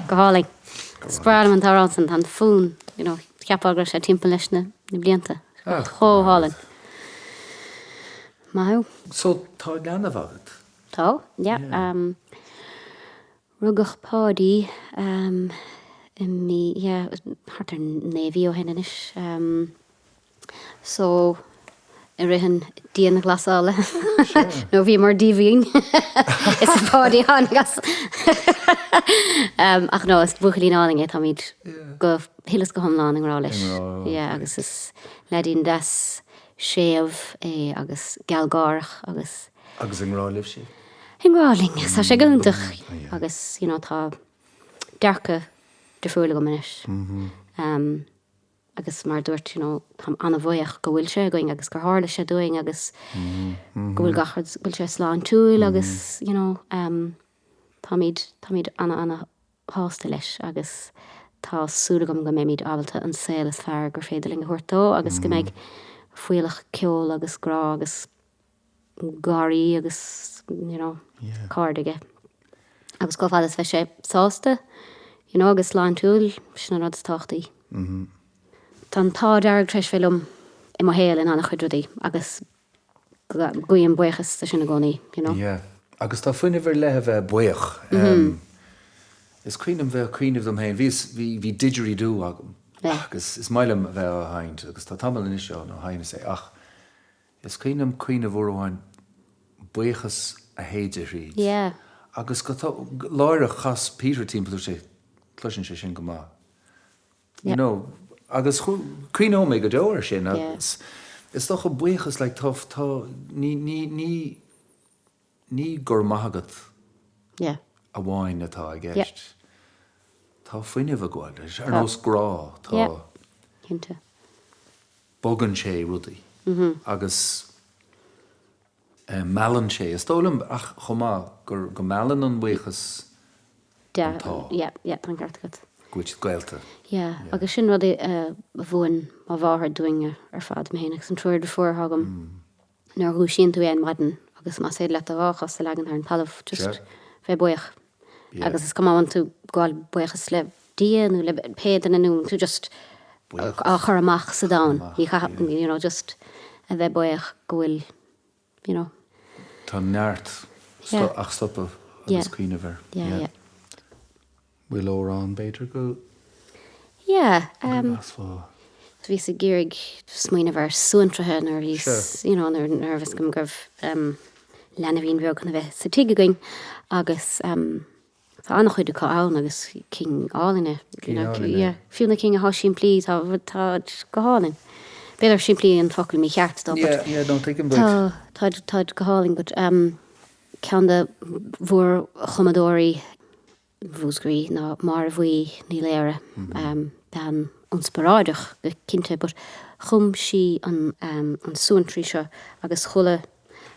Gohálaigh. Spráil an taránsan an fún, ceapágra sé timp leis na blianta. Chóhálainn. Má. So tá leanamh agad? Tá, rugach pádaí hart ar néví ó henanis. So I rihan díana glasála. No bhí mar díhín. Is a pádaí hánagas. Ach no, is buchalín álinge tá míid go hilas go homláin an rá leis. Agus is ledín das séamh agus gealgárach agus... Agus an rá libh sí? An ráling, sa sé gúntach agus, tá dearcha de fuúla go manis. Agus mar dúirt, tam anna bhuiach go bhfuil sé going agus gur hála sé doing agus go bhfuil gachard bhfuil sé sláán túil agus, tá míid anna hásta leis agus tásúla go méid ábalta an saoil is fearr gur féidir ling thuirtó agus go méid fuileach ceoil agus grá agus garí agus cáirdaige. Agus go fád is bheith sé sásta, agus láin túil sin rud táchtaí. Tá tá dearg treis félum I má héal in anna chuidirí agus guím buchas tá sinna gcónaí. Agus tá fuine bhar le bheith buoch. Is cuiinem bheith cuiineh am hain, hí didirí dú agam. Agus is mailim bheith a haint, agus tá tamil in seo nó haine sé ach. Is cuiinem cuiineh bhórháin buchas a héidir ríd. Agus go láire chas Peter timppla sé cluisin sé sin go má. Agus cuiinó mé go deir sin is doch a buchas le tá ní gur maithagad a bháin atá a gceist. Tá fuineh a gháil ar nós grá tá bogan sé rudaí agus meallan sé. Is tólam ach chomá gur go meallan an buchas antá. Tá gartagad. Gúid gailta. Agus sin rud a bhuain má bháthair doinge ar fad méhéanaach san trúir de fuórthagam nar thú sin tú éon maidin agus má sé le a bháchas sa legan ar an talamh just bheith buoch. Agus is gomáin tú gáil buochas le díanú le péan anú tú just á chur amach sa dáin. Just a bheith buoch go bhfuil Tá neart ach stoppa agus cuiineh bhar. Bhfuil órán beidir go? Bhí sa géirigh smaoine bhar suantrathe nar rís nar nervas gom gurbh lena bhíon bheag chuna bheith sa tuige going agus tá annach chuid cá ann agus cin álainne. Fiúna cin a há sin plí tá go hálainn. Beidir sin plí an focail mí cheart stop. Don't take him back. Táid go hálainn, but ceann de bhór chomadóirí bhúsgraí ná mar a bhuí ní léire ben onsporáideach go cinnte, but chum si an suantrí seo agus chola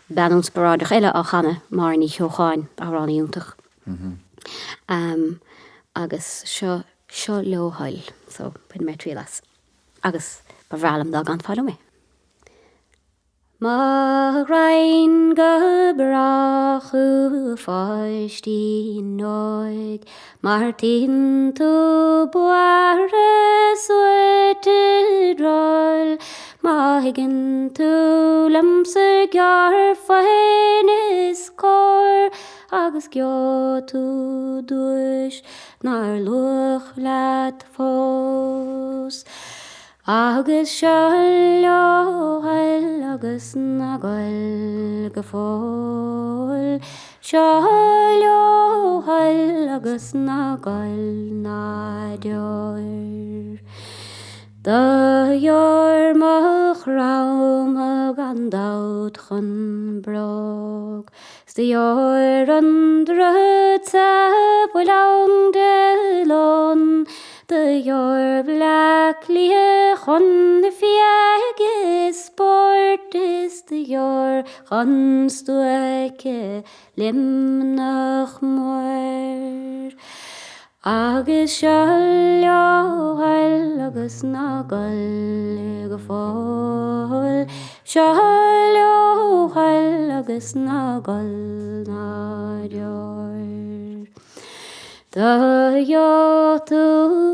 ben onsporáideach eile á chana mar ní teocháin árán úntaach. Agus seo leohail, so pin mé trí las. Agus ba bhrealam dá gan fád mé. Má rain go brachu fáistí nóig, mar tín tú buare suite droil, má higgin tú lamsa gear fain is cór, agus geo tú dúis nar luch leat fós. Agus seo leohail agus na gail go fóil, seo leohail agus na gail na deir. Da dhearmach rám a gan dát chun brog, Stiúideo an drutsa bhfuil an de lón, the your black lia chun fiag sport is the your chanstuike lim nach moir. Agus seo leohail agus na gail go fóil, seo leohail agus na gail na deir. Da jo tú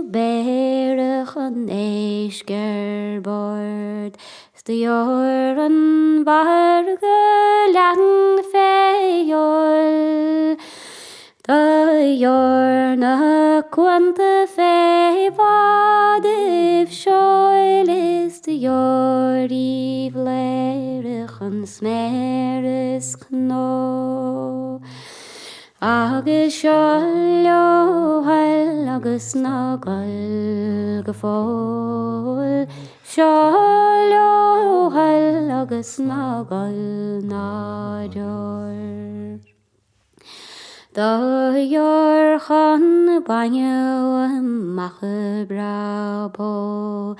beirich an éisger bord, Stiúideo an barge lean féol. Da your na cuanta fé vadif Cheoil is the your léirich an smeris kno. Agus seo leohail agus na gail go fóil, seo leohail agus na gail na deir. Da your chan bainne mache brabo,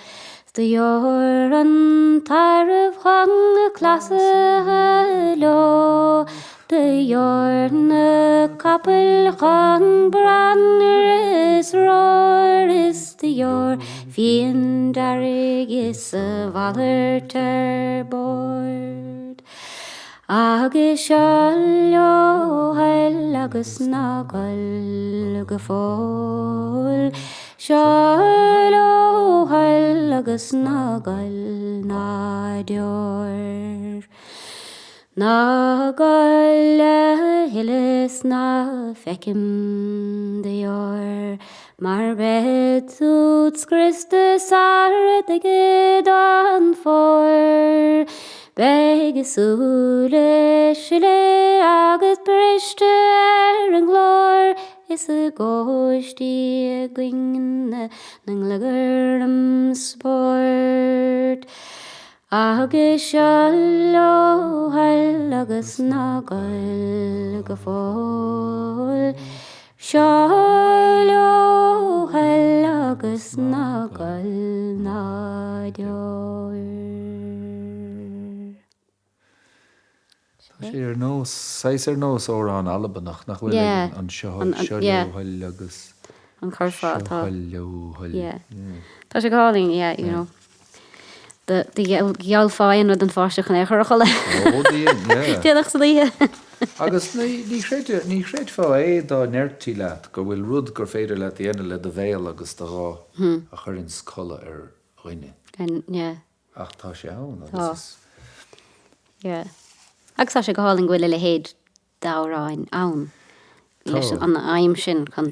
Stiúideo an tarf chan classe lo, Jorna kapel gan branner is roar is the jor Fien darig is a valer terboard Agus shallo heil agus nagal gefol Shallo heil agus nagal nadior Nagal hillis na fekim de jor Mar bed ut Christus ar de gedan for Beg sule shile agus briste en glor Is a goshti gwing nang lagerum sport Agus shallo heil agus nagal gefol Shallo heil agus nagal nadior Sér nós, sais nós ó an Albanach nach bhfuil an seoil heil agus an carfa tá. heil. Tá sé gáling, you know. The gealfáin with an fáisteach an échar chola. Déadach sa líthe. Agus ní chréid fá é dá neirtí leat, gur bhfuil rud gur féidir le dhéana le do bhéal agus do rá a chuirn scola ar roiine. Ach tá sé ann. Agus tá sé gáling bhfuil le héad dáráin ann. Leis an aim sin chun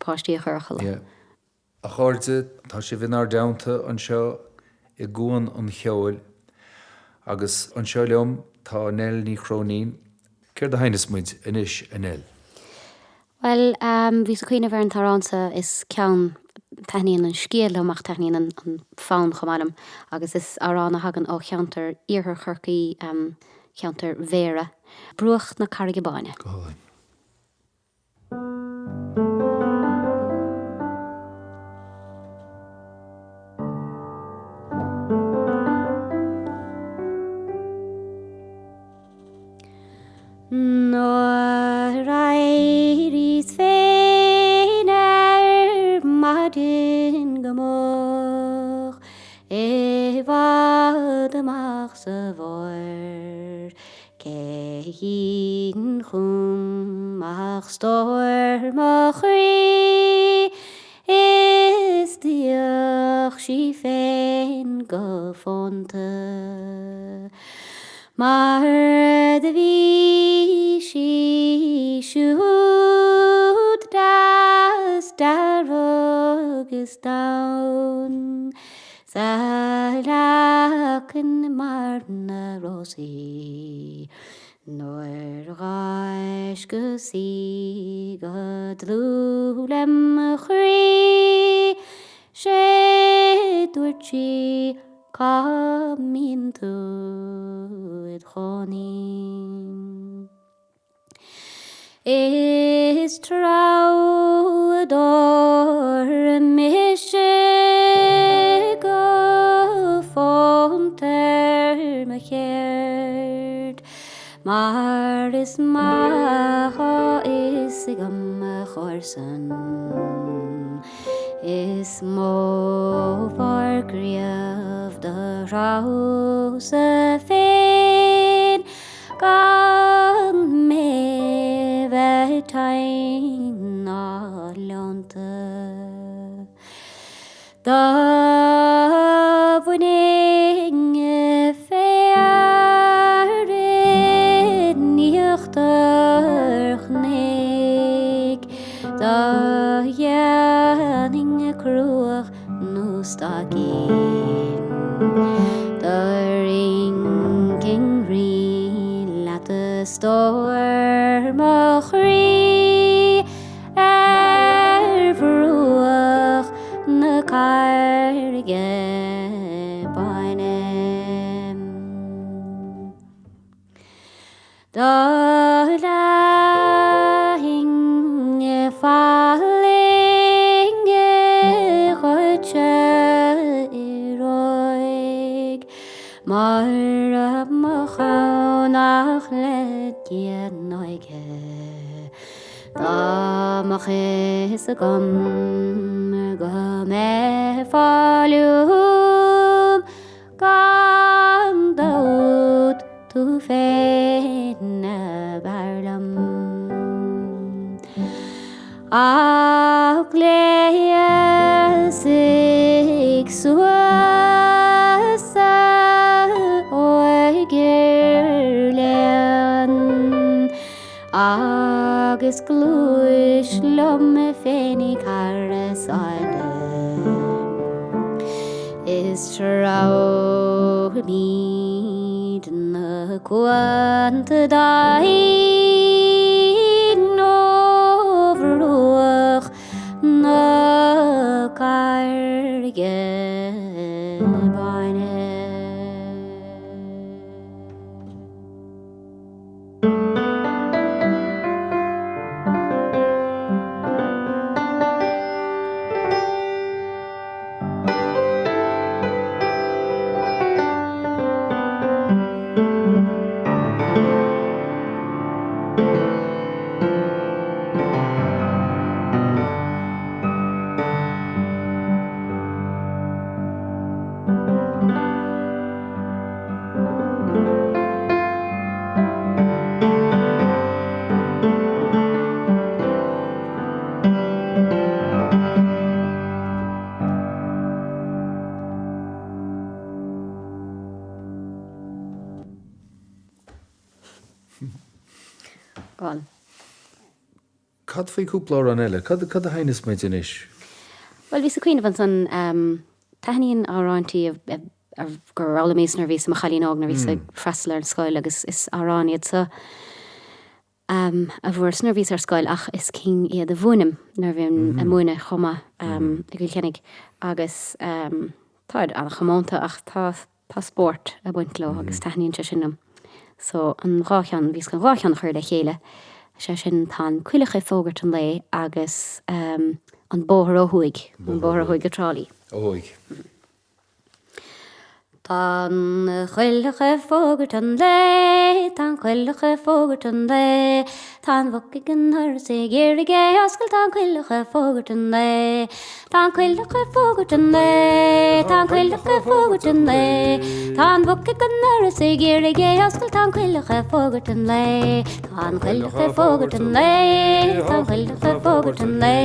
páistí a chur chola. A chuirde tá sé bhínar damta an seo I gúan an cheoil agus an seo leom tá Nell Ní Chróinín. Céir do haine muid inis a Nell? Well, bhí sa cuioine bhar an taránsa is ceann taithníonn an scéal amach taithníonn an fáin chomálam agus is árán a hagan ó cheantar iarthar churcaí cheantar mhéara bruach na carige báine. Gáin. Nor rairis féin madin gamoch bhad amach sa bhór céhín chum ach stór mach rí is diach sí féin go fonta Mar de bhí sí siúd das darug is down sa lachan marna rosí Nor gáis go sí go drúlem chrí sé dúirtí Come into it, honey. Is trou door mishe go fonter me heard. Maar is ma is gam chorsen. Is mo var grief de rose féin gan me vetain a lante da winning fair nichter gnik da Cruach no stagin the ringing reel at the storm machri Fruach na carige bainem da la hing Mar a machán nach le gian noige da mach is a gun go me fallu gan daud tu fe na barlam Agleia sig suasa oigirlen agus glúis lom fénig carasile is trau míd na cuanta dahin overruach na carge baine Gone. Cad faoi cúpla an eile, cad a hainas méid in isis? Well, vís a cuioine van san taíonn árántí gur álamísnar vís a chalín ágnar vís a freistal ar scoil agus is árániad sa a bhuarsnar vís ar scoil ach is cin iad a bhúnim nar bhíon a múna chuma i gúil chenig agus táid a chamánta ach tá sport a buintló agus taíonn se sinnam. So an ráchan vís an ráchan chuir le chéile sé sin tá cuilecha fógart an lé agus an bóthar ó thuig an bóthar thuig go trálaí. Óig. Tá chuilecha fógart an lé, tá chuilecha fógart an lé, tá bhucaigh an thar sé géirigé oscail tá chuilecha fógart an lé, tá chuilecha fógart an lé, tá chuilecha fógart an lé, tá bhucaigh an thar sé géirigé oscail tá chuilecha fógart an lé, tá chuilecha fógart an lé, tá chuilecha fógart an lé,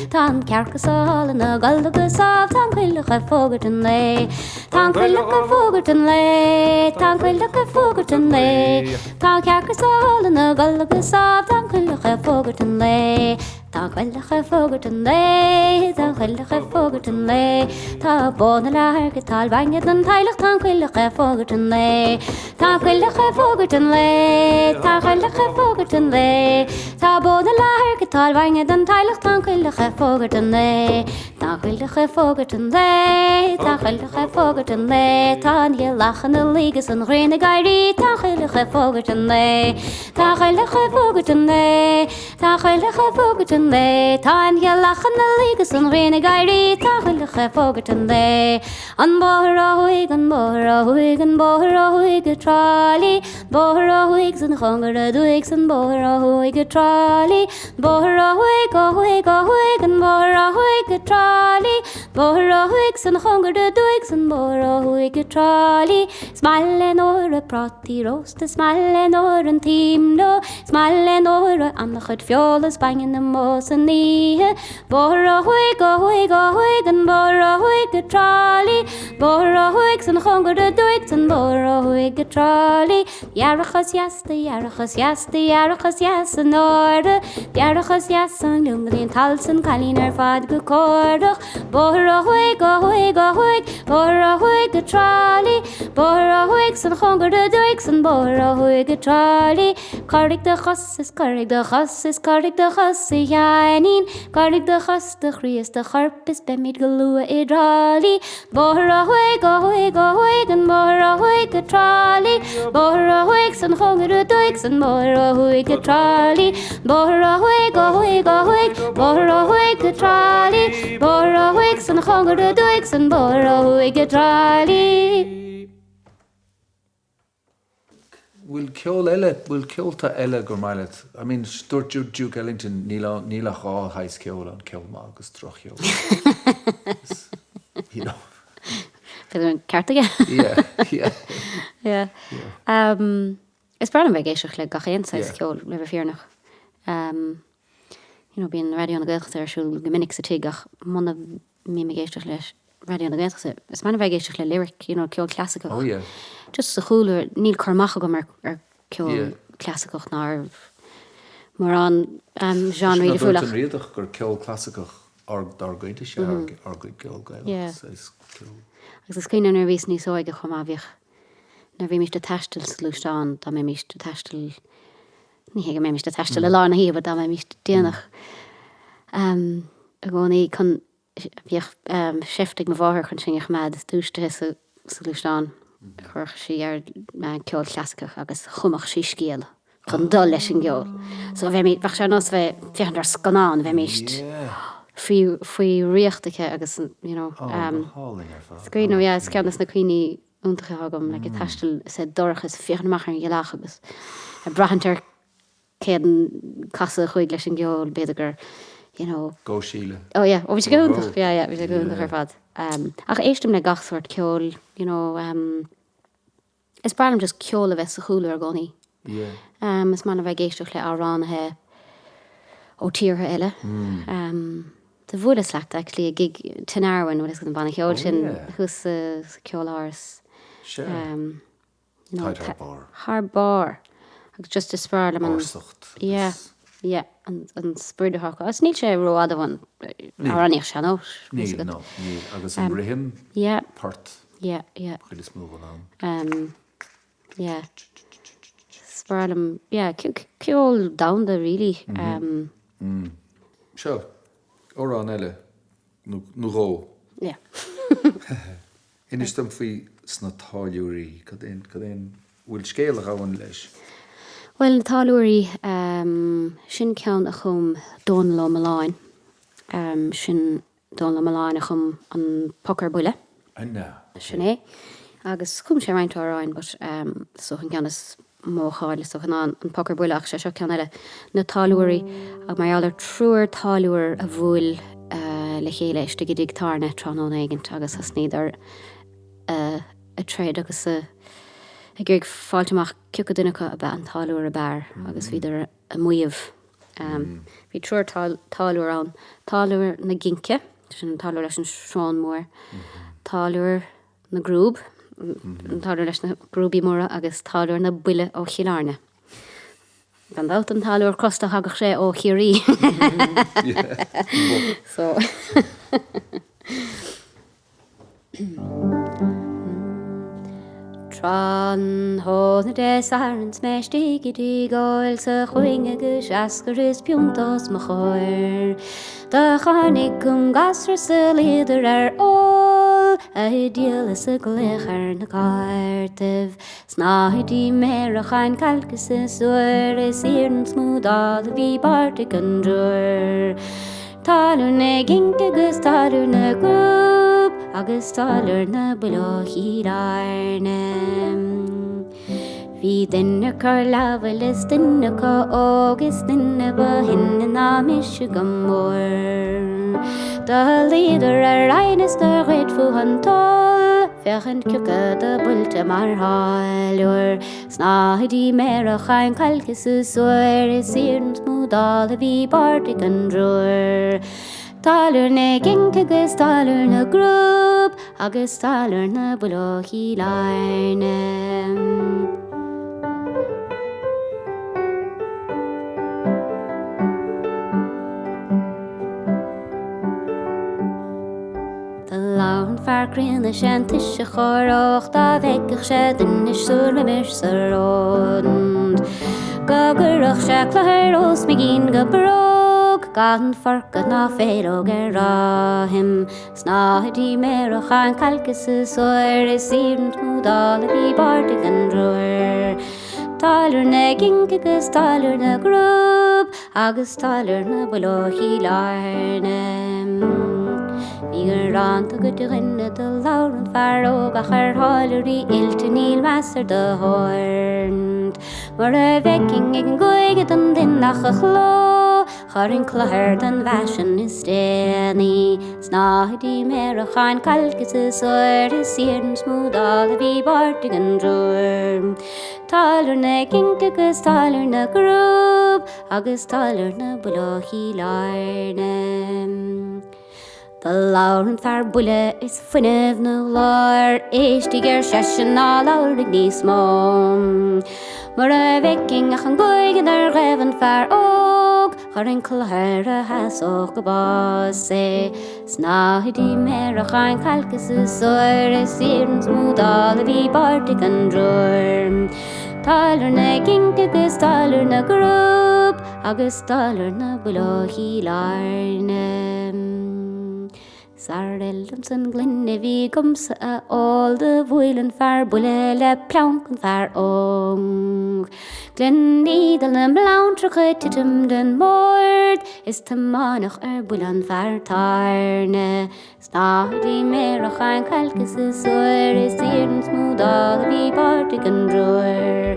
tá cearcas ála na galdagus áb tá chuilecha fógart an lé, tá chuilecha fógart an lé, tá chuilecha fógart an lé, tá cearcas ála na galdagus áb tá chuilecha fógart an lé, tá chuilecha fógart an lé, tá chuilecha fógart an lé, tá bóna láthir go táil bainge an teilech tá chuilecha fógart an lé, tá chuilecha fógart an lé, tá chuilecha fógart an lé, tá bóna láthir go táil bainge an teilech tá chuilecha fógart an lé, tá chuilecha fógart an lé, tá chuilecha fógart an lé, tá níl lachan na lígus an réna gairí, tá chuilecha fógart an lé, tá chuilecha fógart an lé, tá chuilecha fógart an lé, tá níl lachan na lígus an réna gairí, tá chuilecha fógart an lé, an bóthar ó thuig, an bóthar ó thuig, an bóthar ó thuig go trálaí, bóthar ó thuig san chongar a dúig san bóthar ó thuig go trálaí, bóthar ó thuig ó thuig ó thuig, an bóthar ó thuig go trálaí, bóthar ó thuig san chongar a dúig san bóthar ó thuig go trálaí, smailin óir a prátí rósta, smailin óir an tíimnó, smailin óir a annach chud fiolas bangin na mós an níthe, bóthar ó thuig ó thuig ó thuig, an bóthar ó thuig go trálaí, bóthar ó thuig san chongar a dúig san bóthar ó thuig go trálaí, dearachas yasta, dearachas yasta, dearachas yasta an áire, dearachas yasta an lumbalíon tal san cailín ar fad go córdach, bóthar ó thuig ó thuig ó thuig, bóthar ó thuig go trálaí, bóthar ó thuig san chongar a dúig san bóthar ó thuig go trálaí, carrig de chas is carrig de chas is carrig de chas i dhéanaín, carrig de chas de chríos de charp is bemid go lua i drálaí, bóthar ó thuig ó thuig ó thuig, an bóthar ó thuig go trálaí, bóthar ó thuig san chongar a dúig san bóthar ó thuig go trálaí, bóthar ó thuig ó thuig ó thuig, bóthar ó thuig go trálaí, bóthar ó thuig san chongar a dúig san bóthar ó thuig go trálaí. bhfuil ceol eile, bhfuil ceolta eile gur maiile. I mean, stúirtú Duke Ellington níla gá hais ceol an ceol má agus trochiol. You know. Beidir an ceartaige? Yeah. Is bra an bheith géisioach le gachéon sais ceol le bheith fearnach. Bíon radio na gaeltachta arsúil go minic sa tigach mna mí me géisteach leis radio na gaeltachta. Is mana bheith géisteach le lyric, ceol clásicach. Oh, yeah. Just sa chúlúir níl cormacha go mar ceol clásicach ná mar an genre de fúlach. An riadach gur ceol clásicach dar gainte se ar go ceol gael. Agus is cíine ar vís níos óige chum a bhíoch. Na bhí mis de teistil sa lústeán, dá mé mis de teistil ní héige mé mis de teistil le lána híomh, dá mé mis de déanach. A gcónaí chun bhíoch siftig me bháthir chun singeach mead dúiste sa lústeán. Chuirch sí ar ceol clásicach agus chumach sí scéal. Chun dul leis an geol. So bheith mí, bach sé nás bheith fiochan ar scanán, bheith mist faoi riochtacha agus, Scrín ó is ceannas na cuoine úntacha agam le go teistil sé dorchas fiochanach ar an ghealach agus. A brahantar céan casadh chuid leis an geol beidir Go síle. Oh yeah, bhí sé gúntach. Yeah, bhí sé gúntach ar fad. Ach éistim le gachsort ceol, is bralam just ceol a bheith sa chúlú ar gcónaí. Is mana bheith géisteach le áránathe ó tíortha eile. Tá bhfuil is leat actually a gig Tinarwan bhfuil is go banna ceol sin chus sa ceol áras. Thar bar. Agus just is sprálam an... Yeah, an spúrdathach. As níl sé roiáda bhain ar aníoch se nó. Níl, agus an rihim part. Yeah. Chuil is mú an. Yeah. Sprálam, ceol damda, really. Seo, órán eile, nó ró. Yeah. Inistam faoi sna táiliúirí, cad éon bhfuil scéalach áhain leis. Well, na táiliúirí sin ceann a chum Nell Ní Chróinín. Sin Nell Ní Chróinín a chum an pocar buile. Sin é. Agus chum sé roiint áráin, but so chan ceannas mócháil so chan an pocar buile ach sé seo ceann eile na táiliúirí ag mar ealar trúir táiliúir a bhfuil le chéile iste go dig tarne tránón éigent agus has níd ar a tréad agus a gur fáilteach ciúcha dunacha a bheith an táiliúir a bear agus bhíidir a muomh. Bhí trúir táiliúir an táiliúir na gince, sin táiliúir leis an srán mór, táiliúir na grúb, táiliúir leis na grúbí móra agus táiliúir na buile ó chiilearne. Gan dát an táiliúir costa hagach sé ó chiirí. So... Tran hóna de sarans meistí gidí gáil sa chuing agus ascar is piúntas mo choir. Da chanig cún gasra sa líidir ar ól a díal is a gléchar na cartah. Snáidí mér a chain calcas is uair is íarn smúdáil a bhí bartig an drúir. Táliúr na ginc agus táliúr na grúb agus táliúr na buile chiilearne. Bhí duine chur leabhar is duine có agus duine ba hinna ná mise go mór. Tá líidir ar aithnes de chuid fuhan tol, fechan ciúcha de builte mar háiliúr. Snáidí mér a chain calcas is uair is íarn smúdáil a bhí bartig an drúir. Táliúr na ginc agus táliúr na grúb agus táliúr na buile chiilearne. Farcrin seantis a chorach da bheicech sé duine súr me mir sa ród. Gagurach sé clár os me gin go brog, gan farca ná féro gur ráhim. Snáidí mér a chain calcas is uair is íarn smúdáil a bhí bartig an drúir. Táliúr na ginc agus táliúr na grúb agus táliúr na buile chiilearne. Ígur ránta go rinne de láran faró a charthalaí ilte níl measar de háirnt. Mar a bhecing ag an goigad an din nach a chló, chur an clár den bheasin is déanaí. Snáidí mer a chain calcas is oir is siar an smúdál a bhí bartig an drúr. Talar na ginc agus talar na grúb, agus talar na bulochí lárna. The lauren far bulle is funneh na lár, éistig sesin ná lárig níos mó. Mar a bhecing ach an goigad ar ghefan far óg, chur an clár a hasóch go bása. Snáidí mer a chain calcas is oir is siar an smúdál a bhí bartig an drúr. Talar na ginc agus talar na grúb, agus talar na bulochí lárna. Sardel san glynne vi gomsa a all de bhuilen far bulle le plank an far ong. Glynnídal na blauntracha titum den mord, is tamanach bulan far tarne. Snáidí mer a chain calcas is oir is siar an smúdál a bhí bartig an drúr.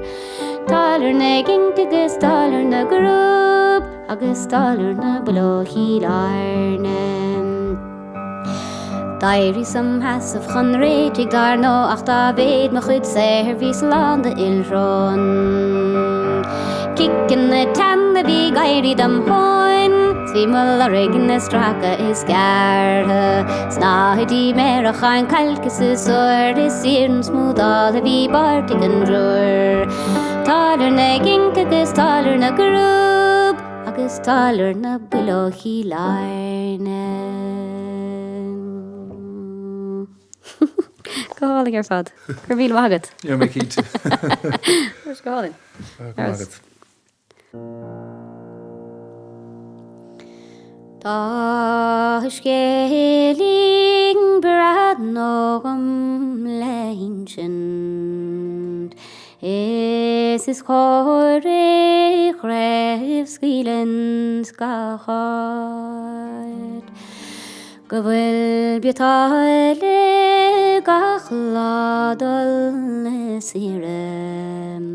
Talar na ginc agus talar na grúb, agus talar na bulochí lárna. Dairi sam hasaf chan réitig dar nó ach da béid ma chud séir vís landa ilron. Kicken na tan na bhí gairi dam hóin, sví mull a rigin na stracha is gartha. Snáidí mer a chain calcas is oir is siar an smúdál a bhí bartig an drúr. Talar na ginc agus talar na grúb, agus talar na bulochí lárna. Gáling ar fad. Gur bhíl agad. Ja, me cít. Where's gáling? Agad. Tá scéling brad nógam lein sin. Is chóir chréibh scaoileann scáchad. Go bhfuil betáile gach ládal na sirim,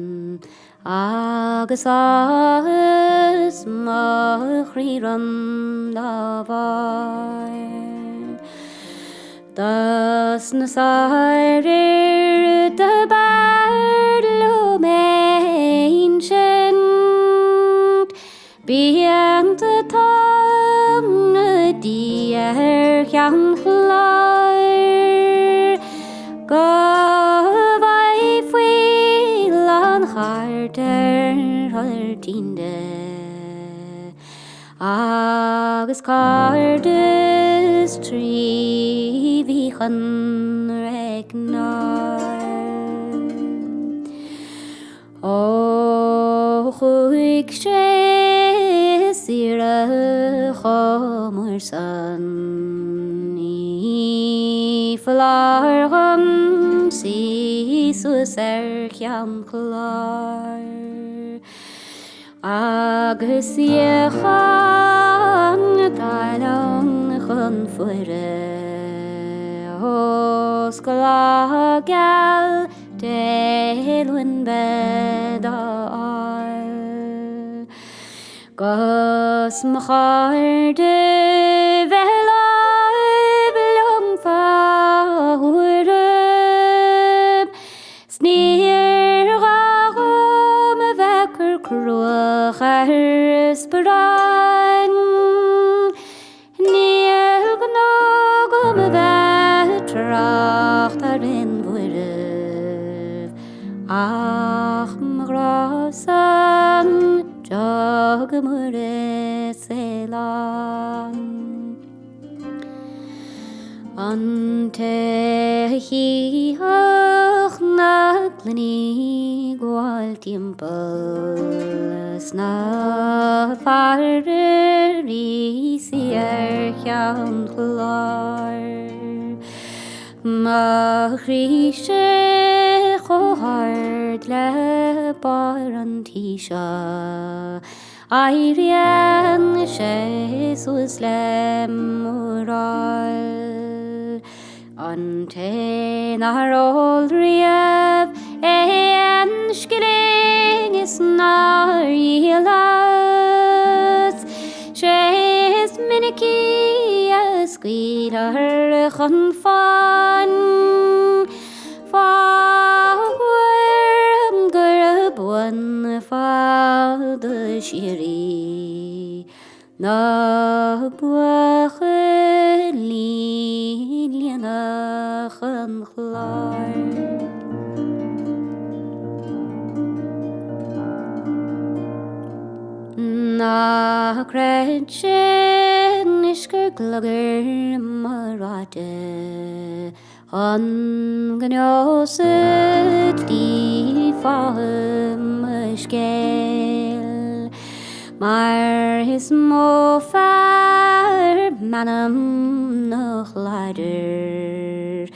agus áhas má chríram dá bhair. Das na sáirir de bard lo méin sin, bíanta tam na díar chean chláir. Go bhaid fuil an chartar thirtínde, agus cardas trí bhíchan regnar. Ó chuig sé sira chomar san, í fallárgham sí suas chean chláir. Agus iachan tailán chun fuire, os go lá geal déilwyn bedáil. Gos ma charde bheláib long fáhúrib, sníir gagam a bhecur cruach ar sbran. Níl gnógam a bheith tracht ar in bhuirib, ach mgrasan jog mure selan. Ante hi ach na glini gwal timpel, sna farir isi chean chlar. Ma chríise chohard le bar an tíise, Airian sé sus le mural. An te na ról riamh an sciling is ná rialas Sés minicí a scuil ar chun fan Fáhar am gur buan fáil de sirí Na buacha lílianach an chlár Na creid sin is gur glugir marráide An gneosad tí fáim a scéil Mar is mó fear manam nach leidir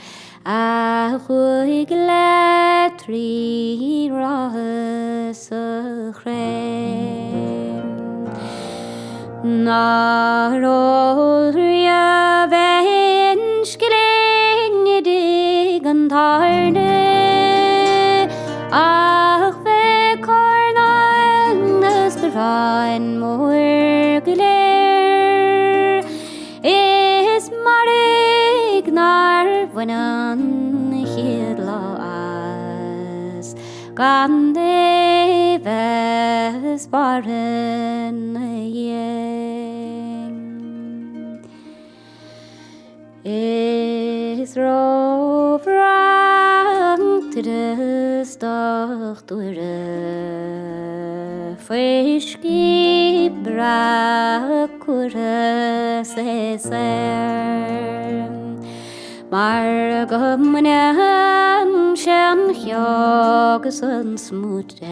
A chuig le trí ratha sa chrém Na ról riamh an sciling idig an tarne Ach bheith cornáil Rhain mór go léir Is marig nar bhainean chéad lá as Gan é bheith baran a dhéang Is róhrang to the stach dúire Fuiscí bra cura sé sér Mar go mune sean cheogus an smúte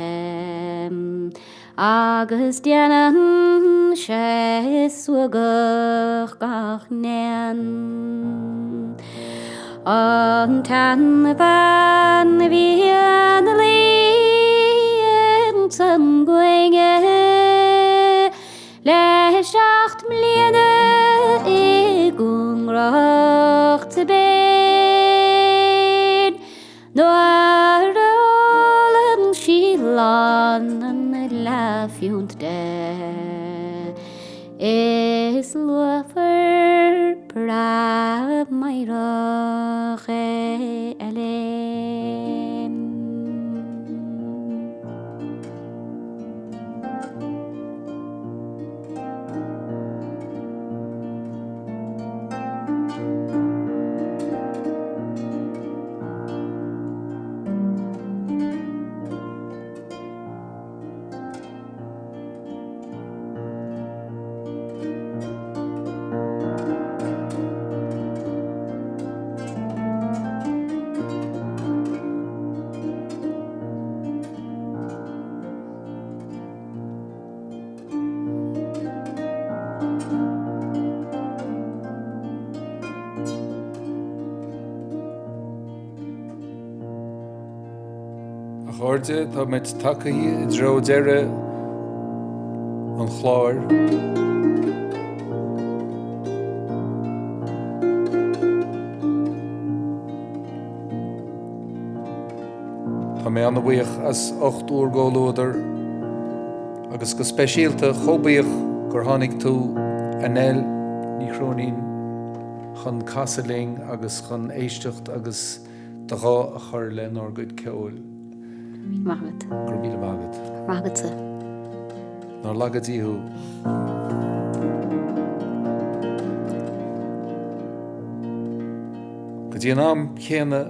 Agus déanaan sé suagach gach nean An tan van bhí an líon san gcuige Leis 8 mbliana I gúnracht sa béid Nuair an sílan an lefiúnt de Is luafar brab mairach elém Chorde tá mit tacaí I dro deire an chláir Tá mé anna bhuíoch as 8 úr gólódar agus go speisialta chóbaíoch gur tháinig tú a Nell Ní Chróinín chun casadh agus chun éisteacht agus de rá a chur le nóir gcuid ceoil Mágad gur míle mágad Mágad sa nóir lagad íthú Go dtí an am chéanna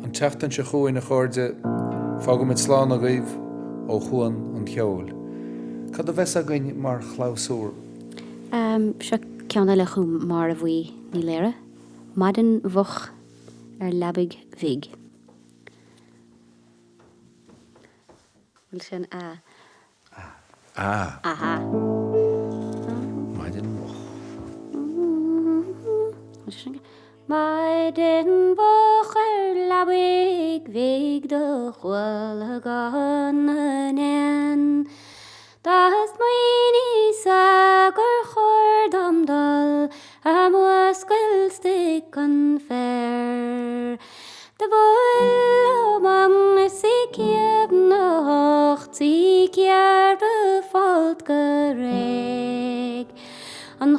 an teachtain se chuain na chóirde fágam mit sláán a gaibh ó chuan an ceoil. Cad a bheits a gcuin mar chlásúr? Se ceanna le chum mar a bhuí ní léire Maidin bhuch labig vig Bhfuil sin a Aha Maidin bhuch Maidin bhuch labig vig do chhuil a gan an Das maoinithe sa gur chóir domdal a muascail stick an fearr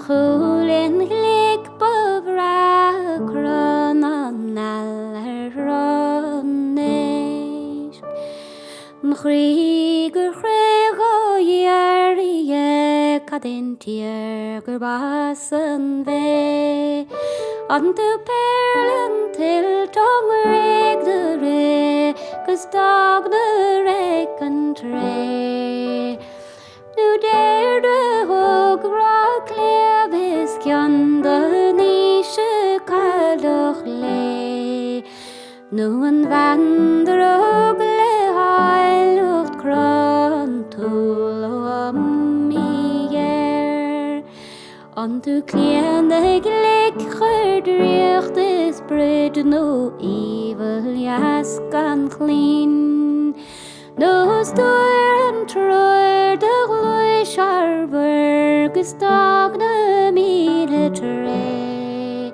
chúlin glik bobra cron an alronis. Mchrigur chrego yeri cadin tier gurbasan ve. Antu perlen til tongreg de re, gus dog de rek and tre. Nu der de hog ra klevis kjan de nische kaldoch le. Nu en vander og le heilucht kron tul om ier. An du kleine glik gedricht is brid no evil jas kan clean. No stoer en troer de gloi sharver gestag na mire tre.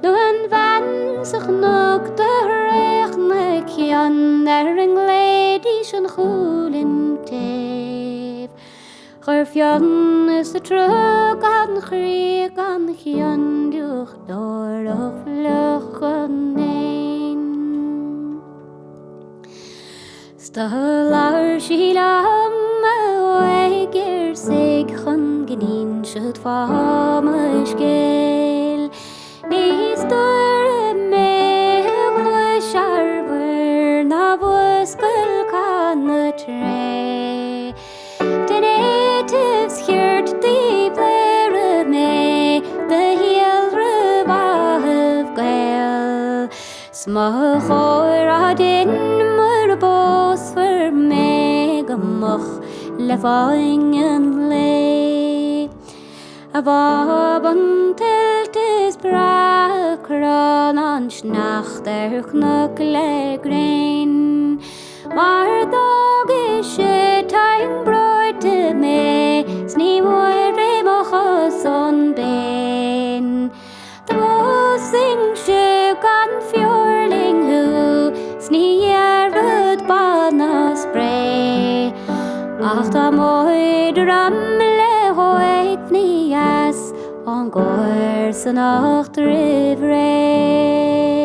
No en van zich nog de regne kian en ladies en goelen teef. Gerfjan is de truk aan griek aan kian duch door of vluggen een. Stalar shilam weger sig gaan genien shut famish gel. Ni store me sharver na voskul kan tre. The natives heard the blare me the heel revive gel. Smach adin bos for meg mach le fangen le. Avaban teltes bra kran an schnacht knok le grein. Maar dag is time broite me snie moire mochos on ben. The sing kan fjorling hu snie bana spray. Ach da moi dramle hoik nias on gors en achter ivre.